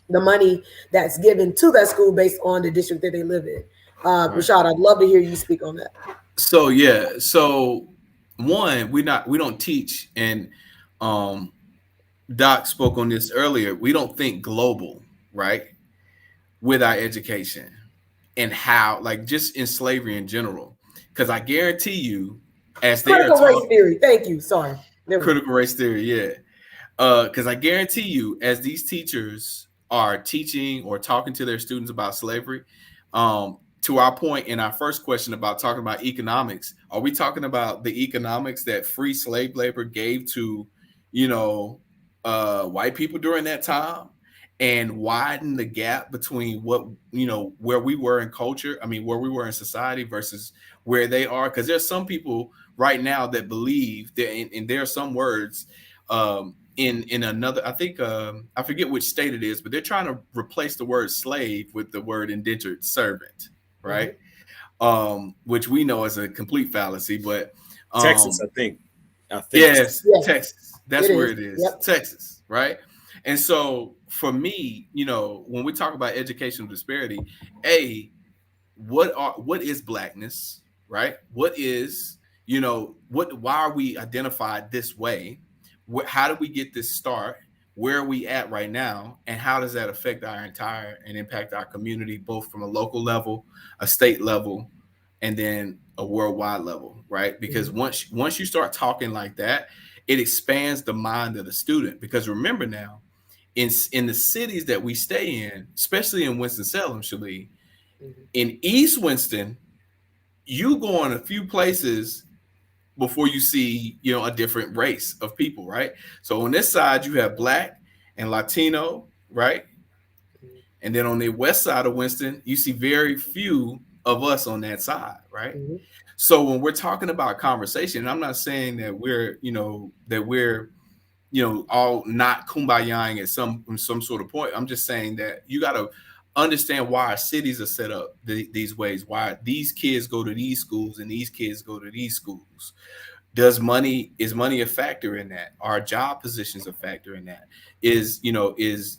the money that's given to that school based on the district that they live in. Rashad, I'd love to hear you speak on that. So yeah, so one, we don't teach, and Doc spoke on this earlier. We don't think global, right, with our education and how, like, just in slavery in general. Because I guarantee you, as they're critical race theory. Thank you. Sorry. Critical race theory, yeah. Because I guarantee you, as these teachers are teaching or talking to their students about slavery, to our point in our first question about talking about economics, are we talking about the economics that free slave labor gave to, white people during that time and widen the gap between what, where we were in culture, where we were in society versus where they are? Because there's some people right now that believe that, and there are some words in another, I think, I forget which state it is, but they're trying to replace the word slave with the word indentured servant. Right. Which we know is a complete fallacy, but Texas, I think. Yes, Texas. That's where it is. Yep. Texas. Right. And so for me, when we talk about educational disparity, what is blackness? Right. What is, why are we identified this way? How do we get this start? Where are we at right now? And how does that affect our entire and impact our community, both from a local level, a state level, and then a worldwide level, right? Because once you start talking like that, it expands the mind of the student. Because remember now, in the cities that we stay in, especially in Winston-Salem, Shalee, in East Winston, you go on a few places before you see, a different race of people, right? So on this side, you have Black and Latino, right? And then on the west side of Winston, you see very few of us on that side, right? So when we're talking about conversation, I'm not saying that we're all not kumbayaing at some sort of point. I'm just saying that you got to understand why our cities are set up these ways, why these kids go to these schools and these kids go to these schools. Is money a factor in that? Are job positions a factor in that? Is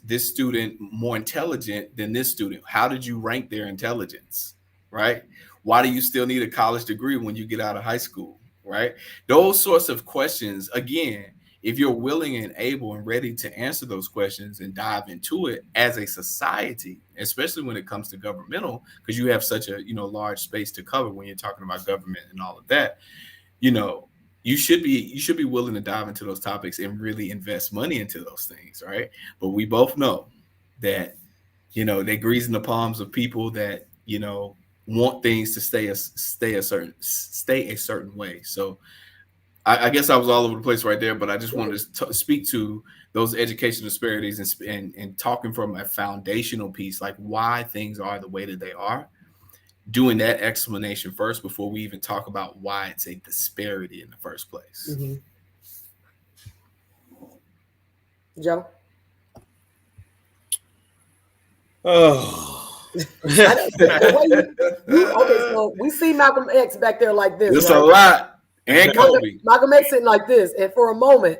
this student more intelligent than this student? How did you rank their intelligence, right? Why do you still need a college degree when you get out of high school, right? Those sorts of questions, again, if you're willing and able and ready to answer those questions and dive into it as a society, especially when it comes to governmental, because you have such a large space to cover when you're talking about government and all of that, you should be willing to dive into those topics and really invest money into those things, right? But we both know that they're greasing the palms of people that want things to stay a certain way. So I guess I was all over the place right there, but I just wanted to speak to those education disparities and talking from a foundational piece, like why things are the way that they are, doing that explanation first before we even talk about why it's a disparity in the first place. Joe? Oh. Okay, so we see Malcolm X back there like this. It's right? A lot. And Kobe. Malcolm X sitting like this, and for a moment,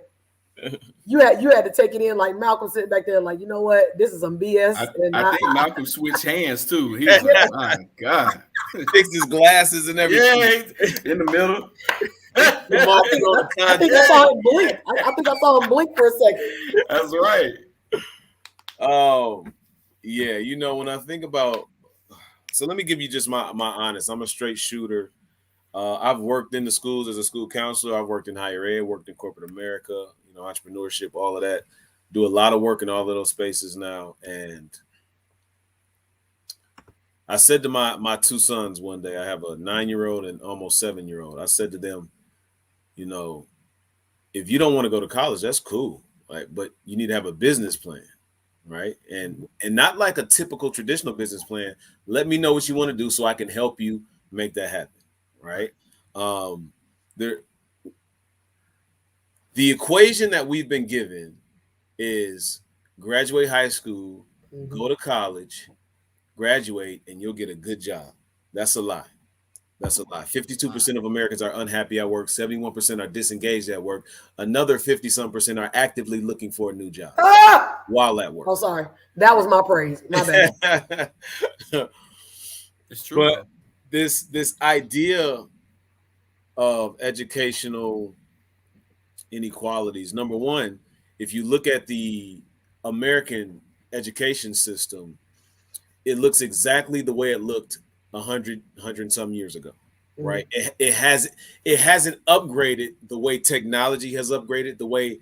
you had to take it in like Malcolm sitting back there, like, you know what, this is some BS. I think Malcolm switched hands too. He was like, my God, fixed his glasses and everything. Yeah, in the middle. I think I saw him blink. I think I saw him blink for a second. That's right. Yeah, you know, when I think about, so let me give you just my honest. I'm a straight shooter. I've worked in the schools as a school counselor. I've worked in higher ed, worked in corporate America, you know, entrepreneurship, all of that. Do a lot of work in all of those spaces now. And I said to my two sons one day, I have a 9-year-old and almost 7-year-old. I said to them, you know, if you don't want to go to college, that's cool. Like, but you need to have a business plan, right? And not like a typical traditional business plan. Let me know what you want to do so I can help you make that happen, right? The equation that we've been given is graduate high school, go to college, graduate, and you'll get a good job. That's a lie. That's a lie. 52% of Americans are unhappy at work. 71% are disengaged at work. Another 50-some% are actively looking for a new job while at work. Oh, sorry. That was my praise. My bad. It's true. But this idea of educational inequalities, number one, if you look at the American education system, it looks exactly the way it looked 100 some years ago, right? It hasn't upgraded the way technology has upgraded, the way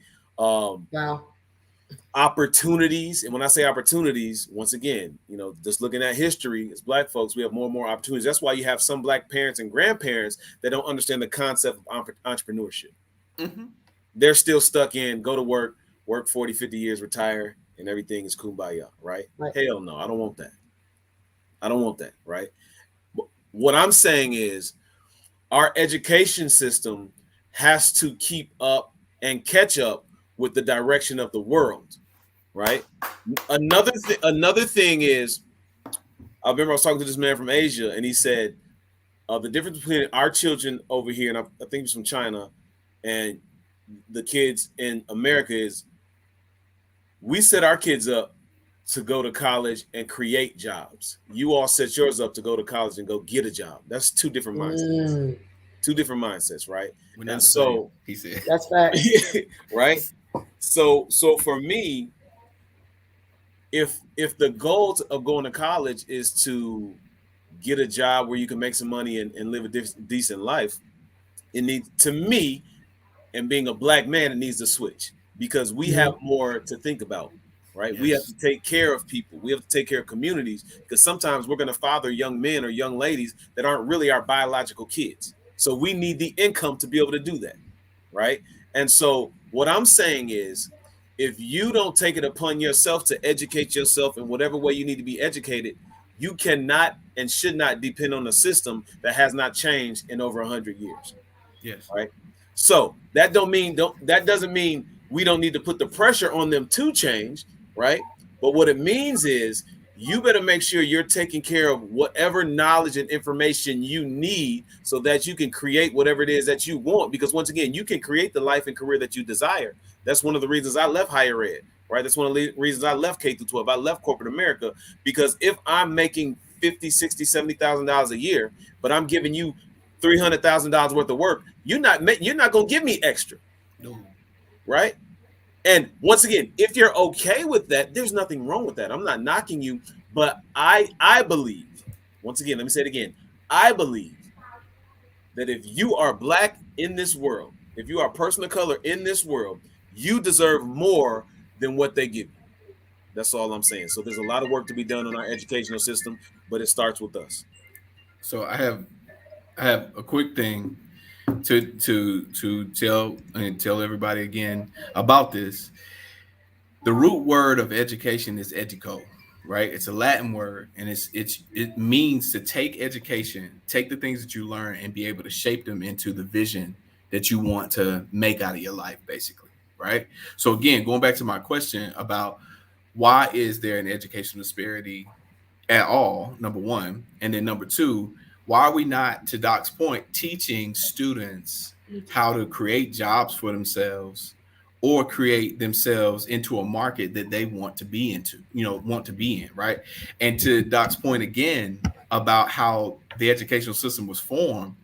opportunities. And when I say opportunities, once again, you know, just looking at history, as Black folks, we have more and more opportunities. That's why you have some Black parents and grandparents that don't understand the concept of entrepreneurship. They're still stuck in go to work 40, 50 years, retire, and everything is kumbaya, right? Hell no, I don't want that. I don't want that, right? What I'm saying is our education system has to keep up and catch up with the direction of the world, right? Another thing is, I remember I was talking to this man from Asia, and he said the difference between our children over here, and I think it's from China, and the kids in America is we set our kids up to go to college and create jobs. You all set yours up to go to college and go get a job. That's two different mindsets. Two different mindsets, right? And so he said that's fact. Right? So for me, if the goal of going to college is to get a job where you can make some money and live a decent life, it needs, to me, and being a Black man, it needs to switch because we have more to think about. Right. Yes. We have to take care of people. We have to take care of communities because sometimes we're going to father young men or young ladies that aren't really our biological kids. So we need the income to be able to do that. Right. And so what I'm saying is if you don't take it upon yourself to educate yourself in whatever way you need to be educated, you cannot and should not depend on a system that has not changed in over 100 years. Yes. Right. So that doesn't mean we don't need to put the pressure on them to change. Right. But what it means is you better make sure you're taking care of whatever knowledge and information you need so that you can create whatever it is that you want. Because once again, you can create the life and career that you desire. That's one of the reasons I left higher ed. Right. That's one of the reasons I left K through 12. I left corporate America because if I'm making $50,000, $60,000, $70,000 a year, but I'm giving you $300,000 worth of work, you're not going to give me extra. No. Right. And once again, if you're okay with that, there's nothing wrong with that. I'm not knocking you, but I believe, once again, let me say it again. I believe that if you are Black in this world, if you are a person of color in this world, you deserve more than what they give you. That's all I'm saying. So there's a lot of work to be done on our educational system, but it starts with us. So I have a quick thing to tell everybody again about this. The root word of education is educo, right? It's a Latin word, and it means to take education, take the things that you learn, and be able to shape them into the vision that you want to make out of your life, basically, right? So again, going back to my question about why is there an educational disparity at all, number one, and then number two, why are we not, to Doc's point, teaching students how to create jobs for themselves or create themselves into a market that they want to be in, right? And to Doc's point again about how the educational system was formed,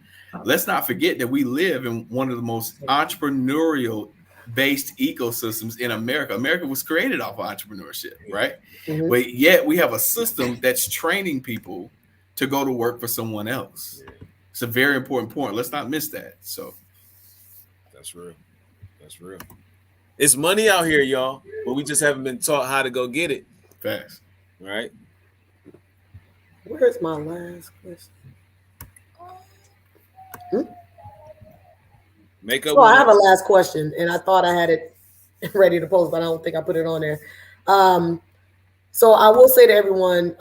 let's not forget that we live in one of the most entrepreneurial based ecosystems in America. America was created off of entrepreneurship, right? Mhm. But yet we have a system that's training people to go to work for someone else. It's a very important point. Let's not miss that. So That's real. That's real. It's money out here, y'all, but we just haven't been taught how to go get it. facts. Right? Where's my last question? Make up. So I have a last question, and I thought I had it ready to post, but I don't think I put it on there. So I will say to everyone,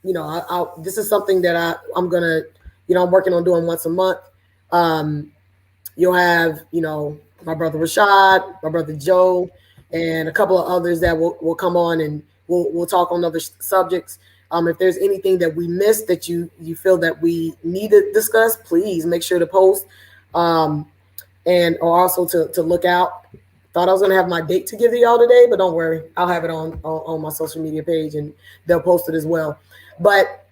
you know, this is something that I'm gonna, you know, I'm working on doing once a month. You'll have, you know, my brother Rashad, my brother Joe, and a couple of others that will come on, and we'll talk on other subjects. If there's anything that we missed that you feel that we need to discuss, please make sure to post. And or also to look out. Thought I was gonna have my date to give to y'all today, but don't worry, I'll have it on my social media page, and they'll post it as well. But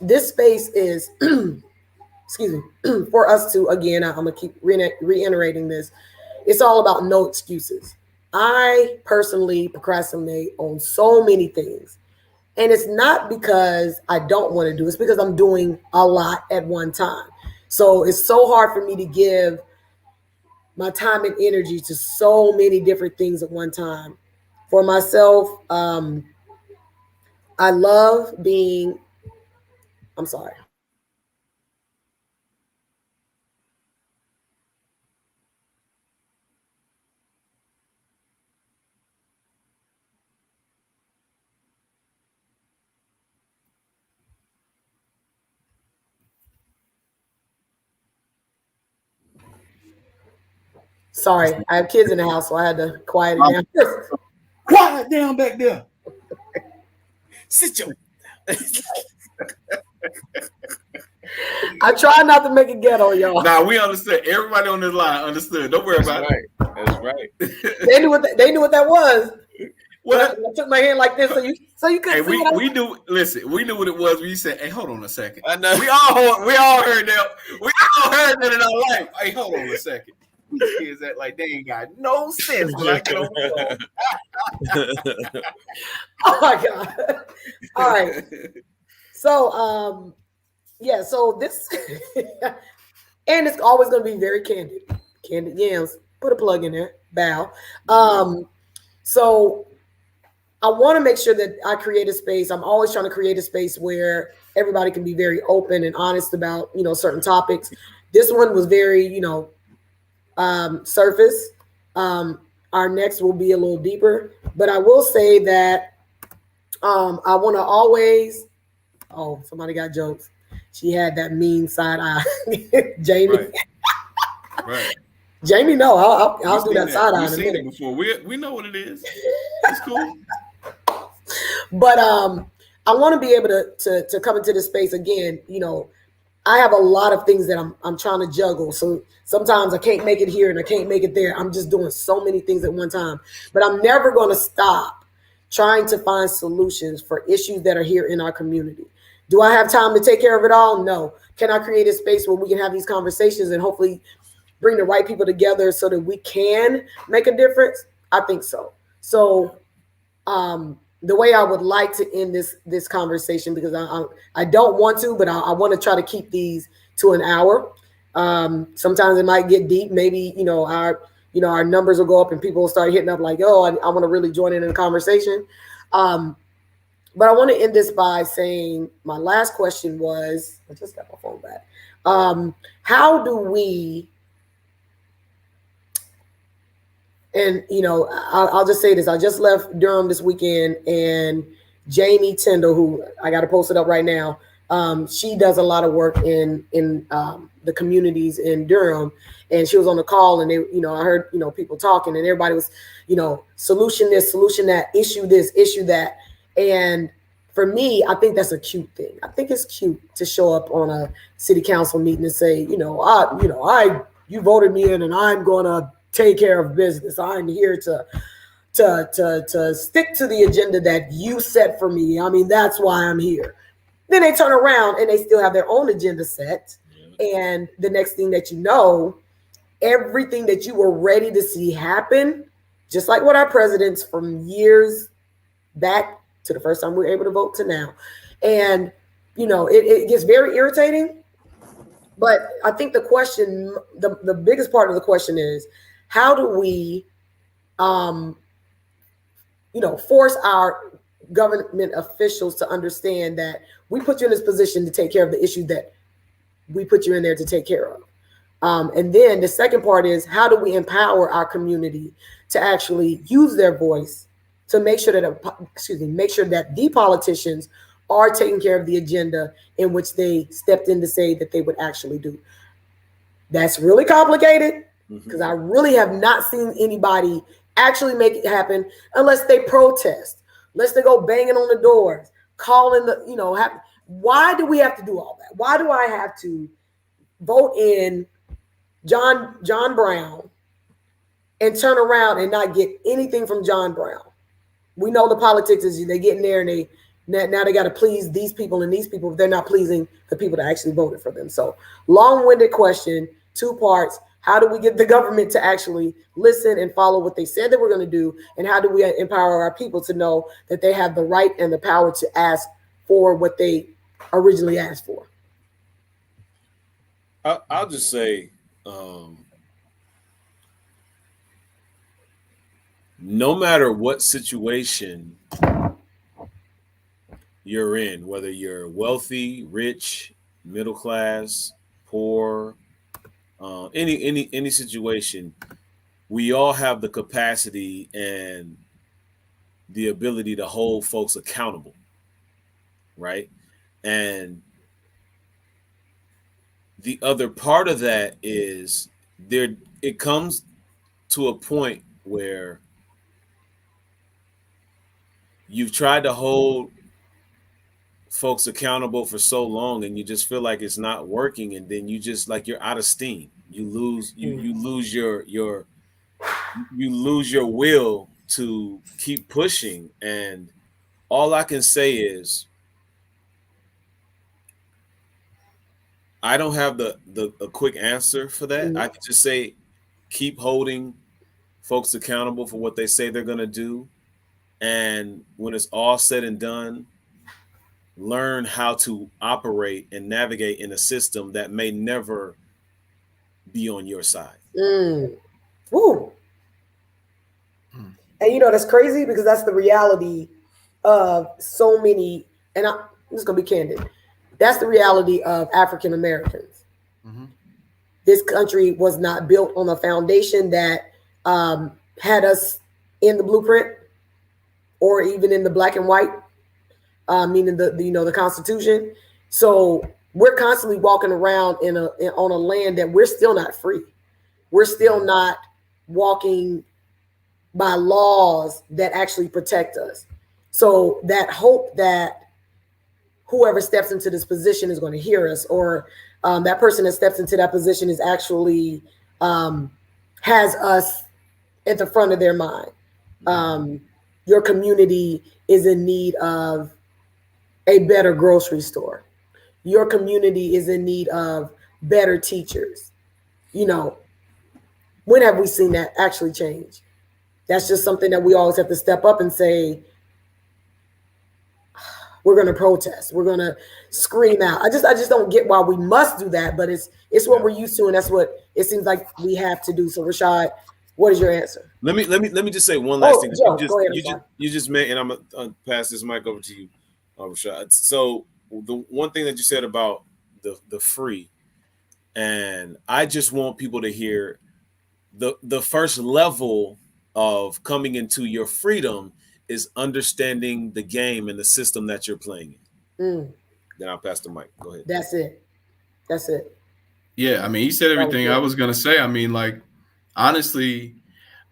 this space is, excuse me, for us to, again, I'm gonna keep reiterating this. It's all about no excuses. I personally procrastinate on so many things, and it's not because I don't want to do it. It's because I'm doing a lot at one time. So it's so hard for me to give my time and energy to so many different things at one time. For myself, I love being, I'm sorry. Sorry, I have kids in the house, so I had to quiet it down. Quiet down back there. Sit your. I try not to make it ghetto, y'all. Nah, we understood. Everybody on this line understood. Don't worry about it. That's right. They knew what that was. Well, I took my hand like this, so you couldn't see we knew. Listen, we knew what it was when you said, "Hey, hold on a second." I know. We all heard that. We all heard that in our life. Hey, hold on a second. These kids act like they ain't got no sense when I get on the phone. Oh my God. All right. So yeah, so this and it's always gonna be very candid. Candid yams. Put a plug in there. Bow. So I want to make sure that I create a space. I'm always trying to create a space where everybody can be very open and honest about, you know, certain topics. This one was very, you know, surface. Our next will be a little deeper, but I will say that I want to always. Oh, somebody got jokes. She had that mean side eye, Jamie. Right. Jamie, no, I'll do that side eye in a minute. It before. We know what it is. It's cool. But I want to be able to come into this space again. You know, I have a lot of things that I'm trying to juggle. So sometimes I can't make it here and I can't make it there. I'm just doing so many things at one time. But I'm never going to stop trying to find solutions for issues that are here in our community. Do I have time to take care of it all? No. Can I create a space where we can have these conversations and hopefully bring the right people together so that we can make a difference? I think so. So the way I would like to end this conversation, because I don't want to, but I want to try to keep these to an hour. Sometimes it might get deep. Maybe, our numbers will go up and people will start hitting up like, oh, I want to really join in the conversation. But I want to end this by saying my last question was, I just got my phone back. How do we, and, I'll just say this. I just left Durham this weekend, and Jamie Tyndall, who I got to post it up right now, she does a lot of work in the communities in Durham, and she was on the call, and I heard, people talking, and everybody was, solution this, solution that, issue this, issue that. And for me, I think that's a cute thing. I think it's cute to show up on a city council meeting and say, you voted me in, and I'm going to take care of business. I'm here to stick to the agenda that you set for me. I mean, that's why I'm here. Then they turn around and they still have their own agenda set. And the next thing that you know, everything that you were ready to see happen, just like what our presidents from years back to the first time we were able to vote to now. And, it gets very irritating. But I think the question, the biggest part of the question is, how do we, force our government officials to understand that we put you in this position to take care of the issue that we put you in there to take care of. And then the second part is, how do we empower our community to actually use their voice to make sure that the politicians are taking care of the agenda in which they stepped in to say that they would actually do. That's really complicated, because I really have not seen anybody actually make it happen unless they protest, unless they go banging on the doors, calling why do we have to do all that? Why do I have to vote in John Brown and turn around and not get anything from John Brown? We know the politics is they get in there and now they got to please these people and these people, but they're not pleasing the people that actually voted for them. So long-winded question, 2 parts. How do we get the government to actually listen and follow what they said that we're going to do? And how do we empower our people to know that they have the right and the power to ask for what they originally asked for? I'll just say, no matter what situation you're in, whether you're wealthy, rich, middle class, poor, any situation, we all have the capacity and the ability to hold folks accountable, right? And the other part of that is it comes to a point where you've tried to hold folks accountable for so long and you just feel like it's not working, and then you just you're out of steam. You lose your will to keep pushing. And all I can say is, I don't have a quick answer for that. I can just say, keep holding folks accountable for what they say they're going to do. And when it's all said and done, learn how to operate and navigate in a system that may never be on your side. Woo. And that's crazy, because that's the reality of so many, and I'm just going to be candid. That's the reality of African Americans. This country was not built on a foundation that had us in the blueprint or even in the black and white, meaning the Constitution. So we're constantly walking around on a land that we're still not free. We're still not walking by laws that actually protect us. So that hope that whoever steps into this position is going to hear us, or that person that steps into that position is actually has us at the front of their mind. Your community is in need of a better grocery store. Your community is in need of better teachers. When have we seen that actually change? That's just something that we always have to step up and say, we're going to protest. We're going to scream out. I just don't get why we must do that, but it's what we're used to, and that's what it seems like we have to do. So Rashad, what is your answer? Let me just say one last thing. Joe, go ahead, you just made, and I'm gonna pass this mic over to you, Rashad. So the one thing that you said about the free, and I just want people to hear the first level of coming into your freedom is understanding the game and the system that you're playing in. Then I'll pass the mic. Go ahead. That's it. Yeah, I mean, he said everything I was going to say. I mean, honestly,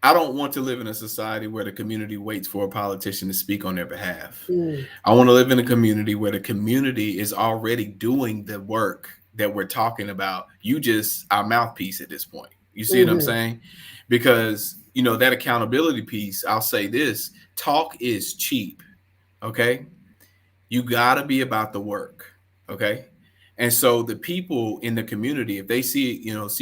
I don't want to live in a society where the community waits for a politician to speak on their behalf. I want to live in a community where the community is already doing the work that we're talking about. You just our mouthpiece at this point. You see what I'm saying? Because, that accountability piece, I'll say this, talk is cheap. Okay. You got to be about the work. Okay. And so the people in the community, if they see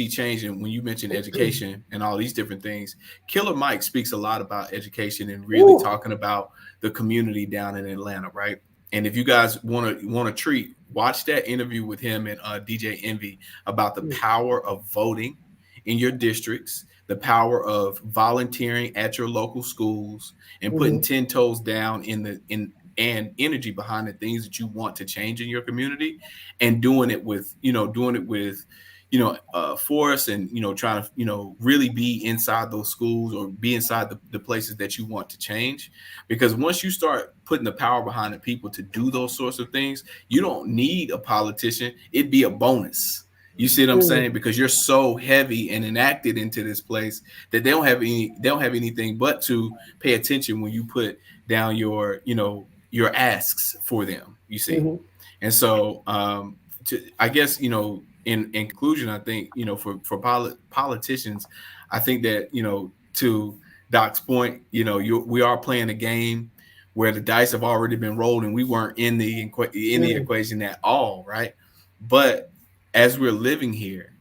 change, and when you mentioned education and all these different things, Killer Mike speaks a lot about education and really talking about the community down in Atlanta, right? And if you guys want a treat, watch that interview with him and DJ Envy about the power of voting in your districts, the power of volunteering at your local schools, and putting 10 toes down and energy behind the things that you want to change in your community, and doing it with force, and trying to really be inside those schools or be inside the places that you want to change. Because once you start putting the power behind the people to do those sorts of things, you don't need a politician. It'd be a bonus. You see what I'm saying? Because you're so heavy and enacted into this place that they don't have anything but to pay attention when you put down your asks for them, you see. And so I guess in conclusion, I think for politicians, I think that to Doc's point, we are playing a game where the dice have already been rolled and we weren't in the equation at all, right? But as we're living here,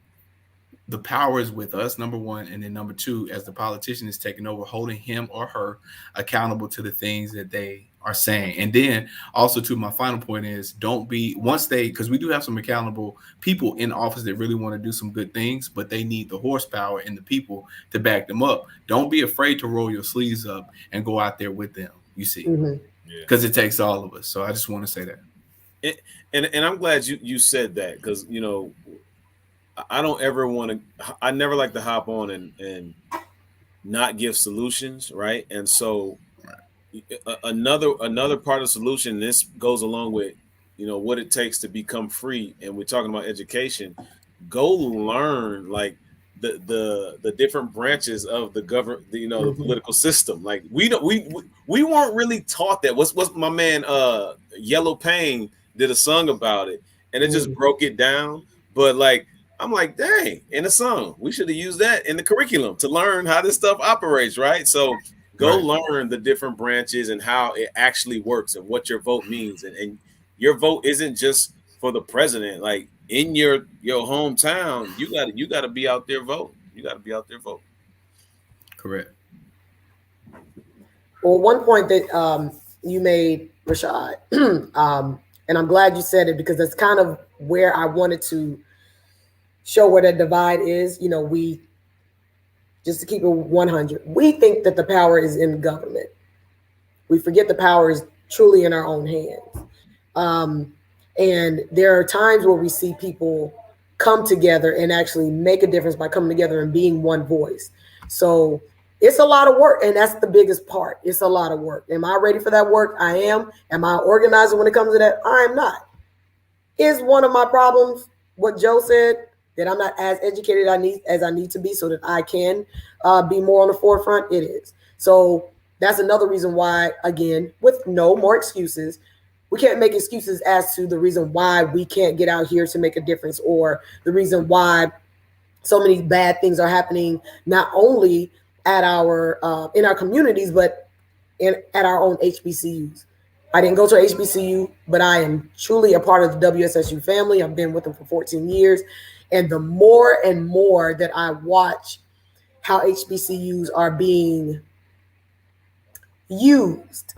the power is with us, number one, and then number two, as the politician is taking over, holding him or her accountable to the things that they are saying. And then also, to my final point is, because we do have some accountable people in office that really want to do some good things, but they need the horsepower and the people to back them up. Don't be afraid to roll your sleeves up and go out there with them, you see, because it takes all of us. So I just want to say that. And I'm glad you said that, because I don't ever I never like to hop on and not give solutions, right? And so another part of the solution, this goes along with what it takes to become free, and we're talking about education. Go learn like the different branches of the government, the political system. Like we weren't really taught that. What's my man Yellow Pain did a song about it, and it just broke it down. But like, I'm like, dang, in a song, we should have used that in the curriculum to learn how this stuff operates, right? So go learn the different branches and how it actually works and what your vote means. And your vote isn't just for the president. Like in your hometown, you gotta be out there voting. You gotta be out there voting. Correct. Well, one point that you made, Rashad, and I'm glad you said it, because that's kind of where I wanted to show where that divide is. We, just to keep it 100, we think that the power is in government. We forget the power is truly in our own hands. And there are times where we see people come together and actually make a difference by coming together and being one voice. So it's a lot of work, and that's the biggest part. It's a lot of work. Am I ready for that work? I am. Am I organizing when it comes to that? I am not. Is one of my problems what Joe said, that I'm not as educated as I need to be so that I can be more on the forefront? It is. So that's another reason why, again, with no more excuses, we can't make excuses as to the reason why we can't get out here to make a difference, or the reason why so many bad things are happening, not only at in our communities, but at our own HBCUs. I didn't go to HBCU, but I am truly a part of the WSSU family. I've been with them for 14 years. And the more and more that I watch how HBCUs are being used,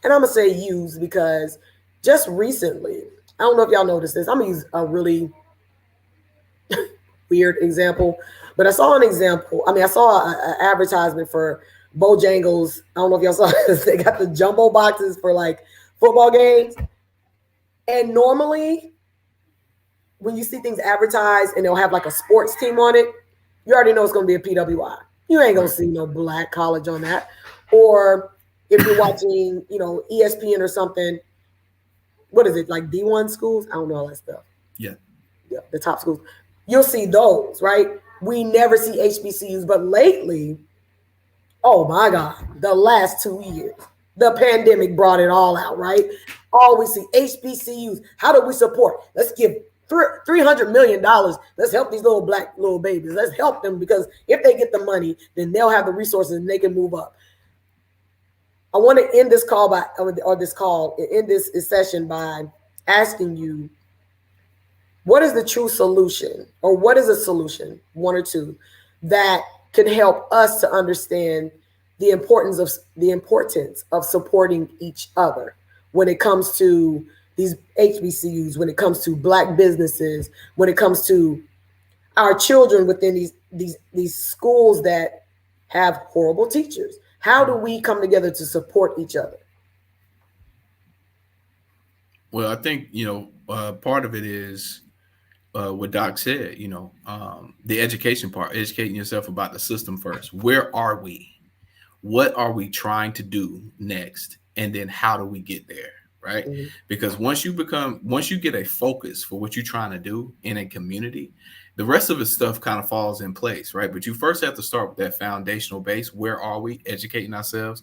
and I'm going to say used because just recently, I don't know if y'all noticed this, I'm going to use a really weird example, but I saw an advertisement for Bojangles. I don't know if y'all saw this. They got the jumbo boxes for like football games. And normally when you see things advertised and they'll have like a sports team on it, you already know it's going to be a PWI. You ain't going to see no black college on that. Or if you're watching, ESPN or something, what is it, like D1 schools? I don't know all that stuff. Yeah, the top schools. You'll see those, right? We never see HBCUs, but lately, oh my God, the last 2 years, the pandemic brought it all out, right? All we see, HBCUs. How do we support? Let's give $300 million. Let's help these black babies. Let's help them, because if they get the money, then they'll have the resources and they can move up. I want to end this session by asking you, what is the true solution, or what is a solution, one or two, that can help us to understand the importance of supporting each other when it comes to these HBCUs, when it comes to Black businesses, when it comes to our children within these schools that have horrible teachers? How do we come together to support each other? Well, I think, part of it is what Doc said, the education part, educating yourself about the system first. Where are we? What are we trying to do next? And then how do we get there? Right? Mm-hmm. Because once you get a focus for what you're trying to do in a community, the rest of the stuff kind of falls in place, right? But you first have to start with that foundational base. Where are we? Educating ourselves.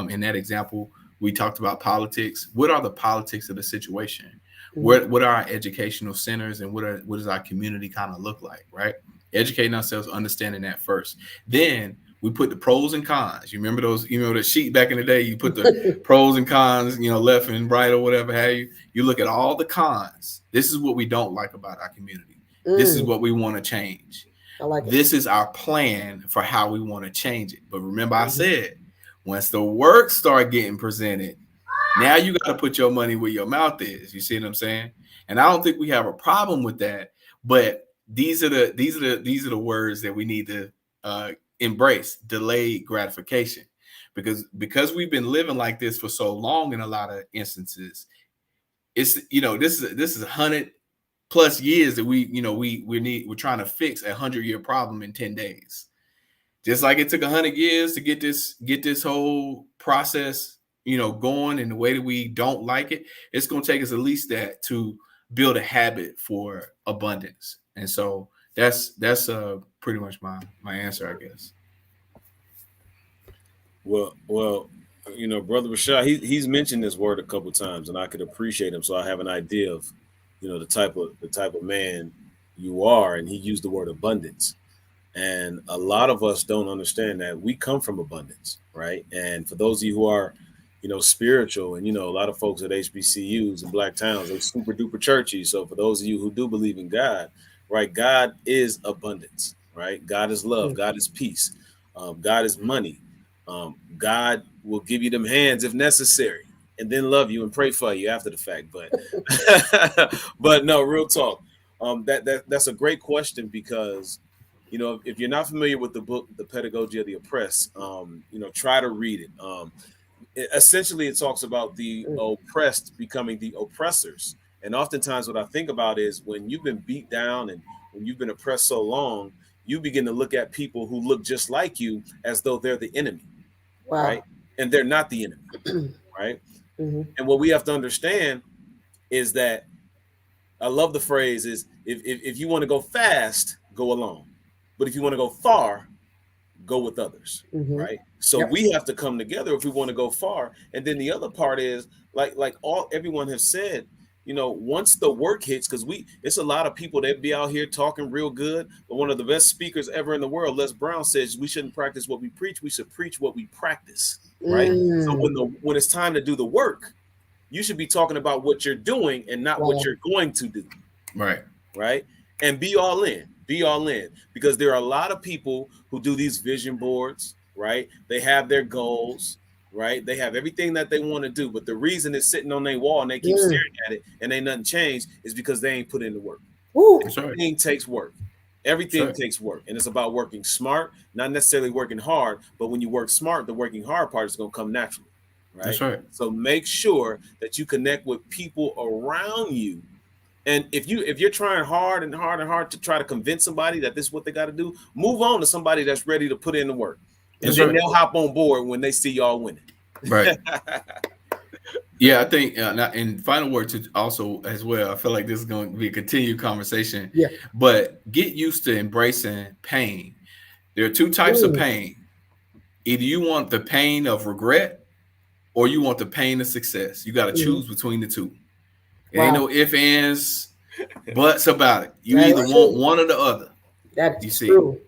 In that example, we talked about politics. What are the politics of the situation? Mm-hmm. What are our educational centers, and what does our community kind of look like, right? Educating ourselves, understanding that first. Then we put the pros and cons. You remember those, the sheet back in the day, you put the pros and cons, left and right or whatever have you. You look at all the cons. This is what we don't like about our community. This is what we want to change. I like it. This is our plan for how we want to change it. But remember, I said, once the work start getting presented, now you got to put your money where your mouth is. You see what I'm saying? And I don't think we have a problem with that. But these are the words that we need to embrace: delayed gratification. Because we've been living like this for so long in a lot of instances. It's this is 100+ years that we're trying to fix a 100-year problem in 10 days. Just like it took 100 years to get this whole process going in the way that we don't like it, it's going to take us at least that to build a habit for abundance. And so that's pretty much my answer, I guess. Well, Brother Rashad, he's mentioned this word a couple of times, and I could appreciate him, so I have an idea of the type of man you are. And he used the word abundance. And a lot of us don't understand that we come from abundance, right? And for those of you who are, spiritual, and, a lot of folks at HBCUs and Black towns, they're super duper churchy. So for those of you who do believe in God, right, God is abundance, right? God is love. God is peace. God is money. God will give you them hands if necessary, and then love you and pray for you after the fact. But no, real talk. That's a great question, because if you're not familiar with the book, The Pedagogy of the Oppressed, try to read it. Essentially, it talks about the oppressed becoming the oppressors. And oftentimes what I think about is when you've been beat down and when you've been oppressed so long, you begin to look at people who look just like you as though they're the enemy. Wow. Right? And they're not the enemy, right? Mm-hmm. And what we have to understand is that, I love the phrase, is if you want to go fast, go alone. But if you want to go far, go with others, right? So we have to come together if we want to go far. And then the other part is, like everyone has said, once the work hits, because it's a lot of people that be out here talking real good, but one of the best speakers ever in the world, Les Brown, says we shouldn't practice what we preach, we should preach what we practice, right? So when it's time to do the work, you should be talking about what you're doing and not what you're going to do. Right. And be all in, because there are a lot of people who do these vision boards, right? They have their goals, right? They have everything that they want to do, but the reason it's sitting on their wall and they keep staring at it and ain't nothing changed is because they ain't put in the work. Everything takes work. Everything takes work, and it's about working smart, not necessarily working hard, but when you work smart, the working hard part is going to come naturally, right? That's right. So make sure that you connect with people around you. And if you're trying hard and hard and hard to try to convince somebody that this is what they got to do, move on to somebody that's ready to put in the work. And then they'll hop on board when they see y'all winning. Right. Yeah, I think, and final word to also as well, I feel like this is going to be a continued conversation. Yeah. But get used to embracing pain. There are two types of pain. Either you want the pain of regret or you want the pain of success. You got to choose between the two. Wow. Ain't no ifs, ands, buts about it. You either want one or the other. That's true.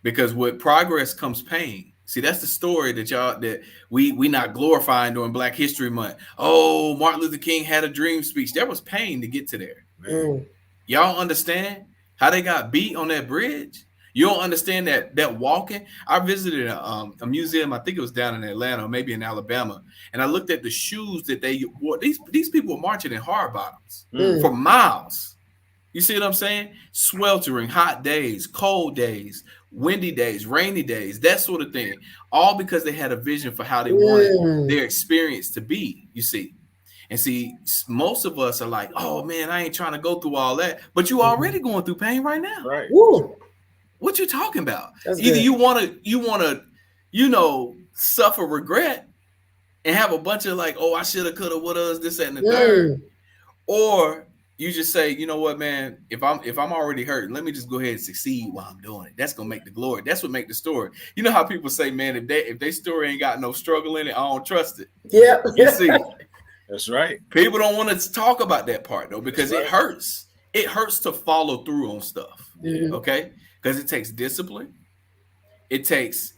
Because with progress comes pain. See, that's the story that we not glorifying during Black History Month. Oh, Martin Luther King had a dream speech. There was pain to get to there. Y'all don't understand how they got beat on that bridge? You don't understand that walking. I visited a museum, I think it was down in Atlanta, or maybe in Alabama, and I looked at the shoes that they wore. These people were marching in hard bottoms for miles. You see what I'm saying? Sweltering, hot days, cold days, windy days, rainy days, that sort of thing. All because they had a vision for how they wanted their experience to be, you see. And see, most of us are like, oh man, I ain't trying to go through all that. But you already going through pain right now. Right. Woo. What you talking about? That's Either good. you wanna, suffer regret and have a bunch of like, oh, I should have, could have, would have, this, that, and the third. Or you just say, you know what, man, if I'm already hurt, let me just go ahead and succeed while I'm doing it. That's gonna make the glory. That's what make the story. You know how people say, man, if they story ain't got no struggle in it, I don't trust it. Yeah. You see, That's right. people don't want to talk about that part though, because it hurts. It hurts to follow through on stuff. Okay, because it takes discipline. It takes,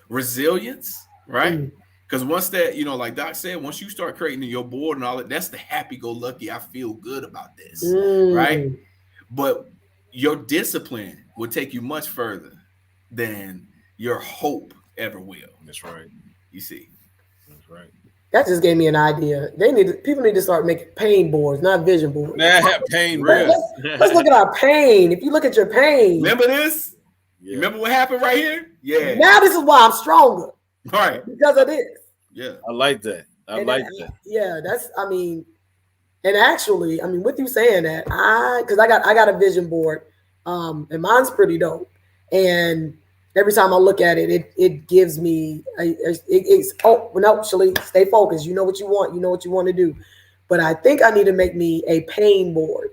resilience, right? Because once that, like Doc said, once you start creating your board and all that, that's the happy-go-lucky, I feel good about this, right? But your discipline will take you much further than your hope ever will. That's right. You see. That's right. That just gave me an idea. People need to start making pain boards, not vision boards. Pain. Let's look at our pain. If you look at your pain, Remember this? Yeah. Remember what happened right here? Yeah. now this is why I'm stronger. Right. Because of this. Yeah. I like that. I like that. Yeah, and actually, with you saying that, because I got a vision board, and mine's pretty dope. And every time I look at it, it gives me Shalee, stay focused. You know what you want. You know what you want to do. But I think I need to make me a pain board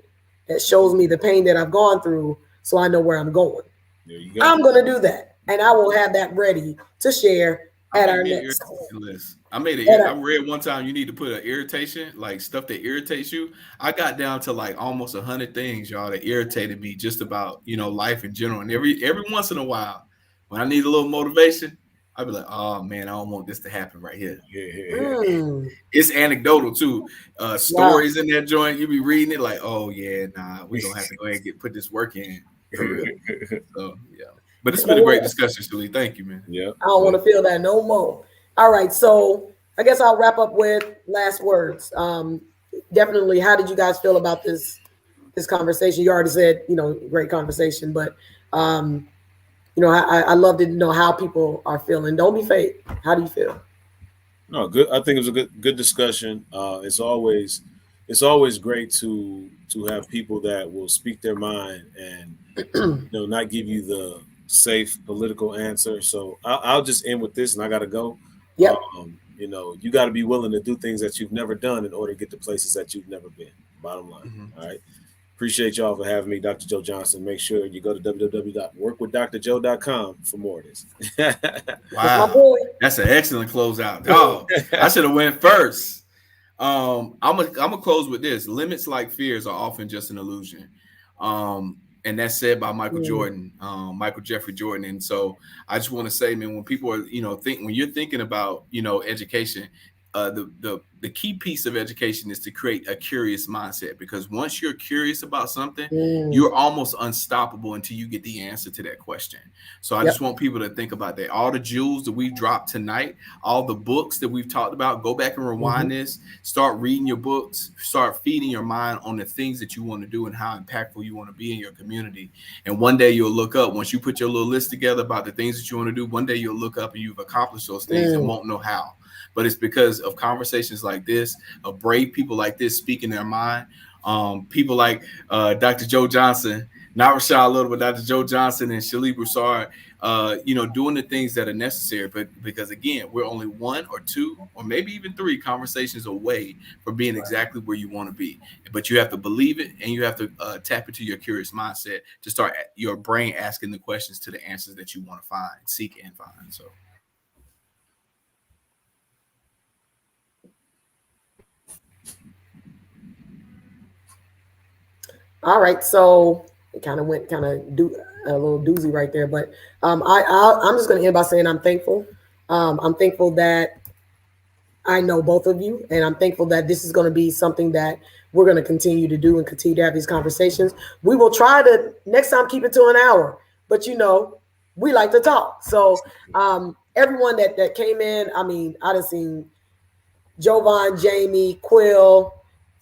that shows me the pain that I've gone through, so I know where I'm going. There you go. I'm gonna do that, and I will have that ready to share at our next list. I read one time you need to put an irritation, like stuff that irritates you. I got down to like almost 100 things, y'all, that irritated me just about life in general. And every once in a while, when I need a little motivation, I'd be like, oh man, I don't want this to happen right here. It's anecdotal too. Stories in that joint, you be reading it like, oh yeah, nah, we gonna have to go ahead and put this work in. For real. So yeah. But it's been a great discussion, Shalee. Thank you, man. Yeah. I don't want to feel that no more. All right, so I guess I'll wrap up with last words. Definitely, how did you guys feel about this conversation? You already said, great conversation, but I love to know how people are feeling. Don't be fake. How do you feel? No, good. I think it was a good discussion. It's always great to have people that will speak their mind and not give you the safe political answer. So I'll just end with this, and I got to go. Yep. You got to be willing to do things that you've never done in order to get to places that you've never been. Bottom line. All right. Appreciate y'all for having me, Dr. Joe Johnson. Make sure you go to www.workwithdrjoe.com for more of this. Wow. That's an excellent closeout. Oh, I should have went first. I'm gonna close with this. Limits like fears are often just an illusion. And that's said by Michael Jordan, Michael Jeffrey Jordan. And so I just want to say, man, when people are, when you're thinking about, education, the key piece of education is to create a curious mindset, because once you're curious about something, you're almost unstoppable until you get the answer to that question. So I just want people to think about that. All the jewels that we've dropped tonight, all the books that we've talked about, go back and rewind this, start reading your books, start feeding your mind on the things that you want to do and how impactful you want to be in your community. And one day you'll look up, once you put your little list together about the things that you want to do, one day you'll look up and you've accomplished those things and won't know how. But it's because of conversations like this, of brave people like this speaking their mind. People like Dr. Joe Johnson, not Rashad Little, but Dr. Joe Johnson and Shalee Broussard, doing the things that are necessary. But because, again, we're only one or two or maybe even three conversations away from being exactly where you want to be. But you have to believe it, and you have to tap into your curious mindset to start your brain asking the questions to the answers that you want to find, seek and find. So. All right, so it kind of do a little doozy right there, but I'm just going to end by saying I'm thankful. I'm thankful that I know both of you, and I'm thankful that this is going to be something that we're going to continue to do and continue to have these conversations. We will try to next time keep it to an hour, but we like to talk. So everyone that came in, I mean, I done seen Jovan, Jamie, Quill.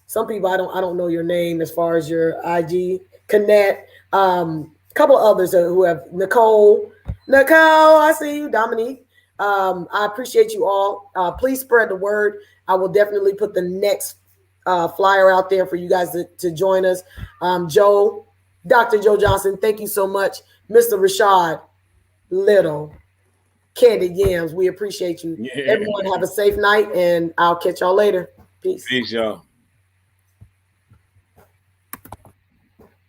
Some people I don't know your name as far as your IG. Connect. A couple of others who have Nicole, I see you, Dominique. I appreciate you all. Please spread the word. I will definitely put the next flyer out there for you guys to join us. Dr. Joe Johnson, thank you so much. Mr. Rashad Little, Candy Yams, we appreciate you. Yeah. Everyone have a safe night, and I'll catch y'all later. Peace. Peace, y'all.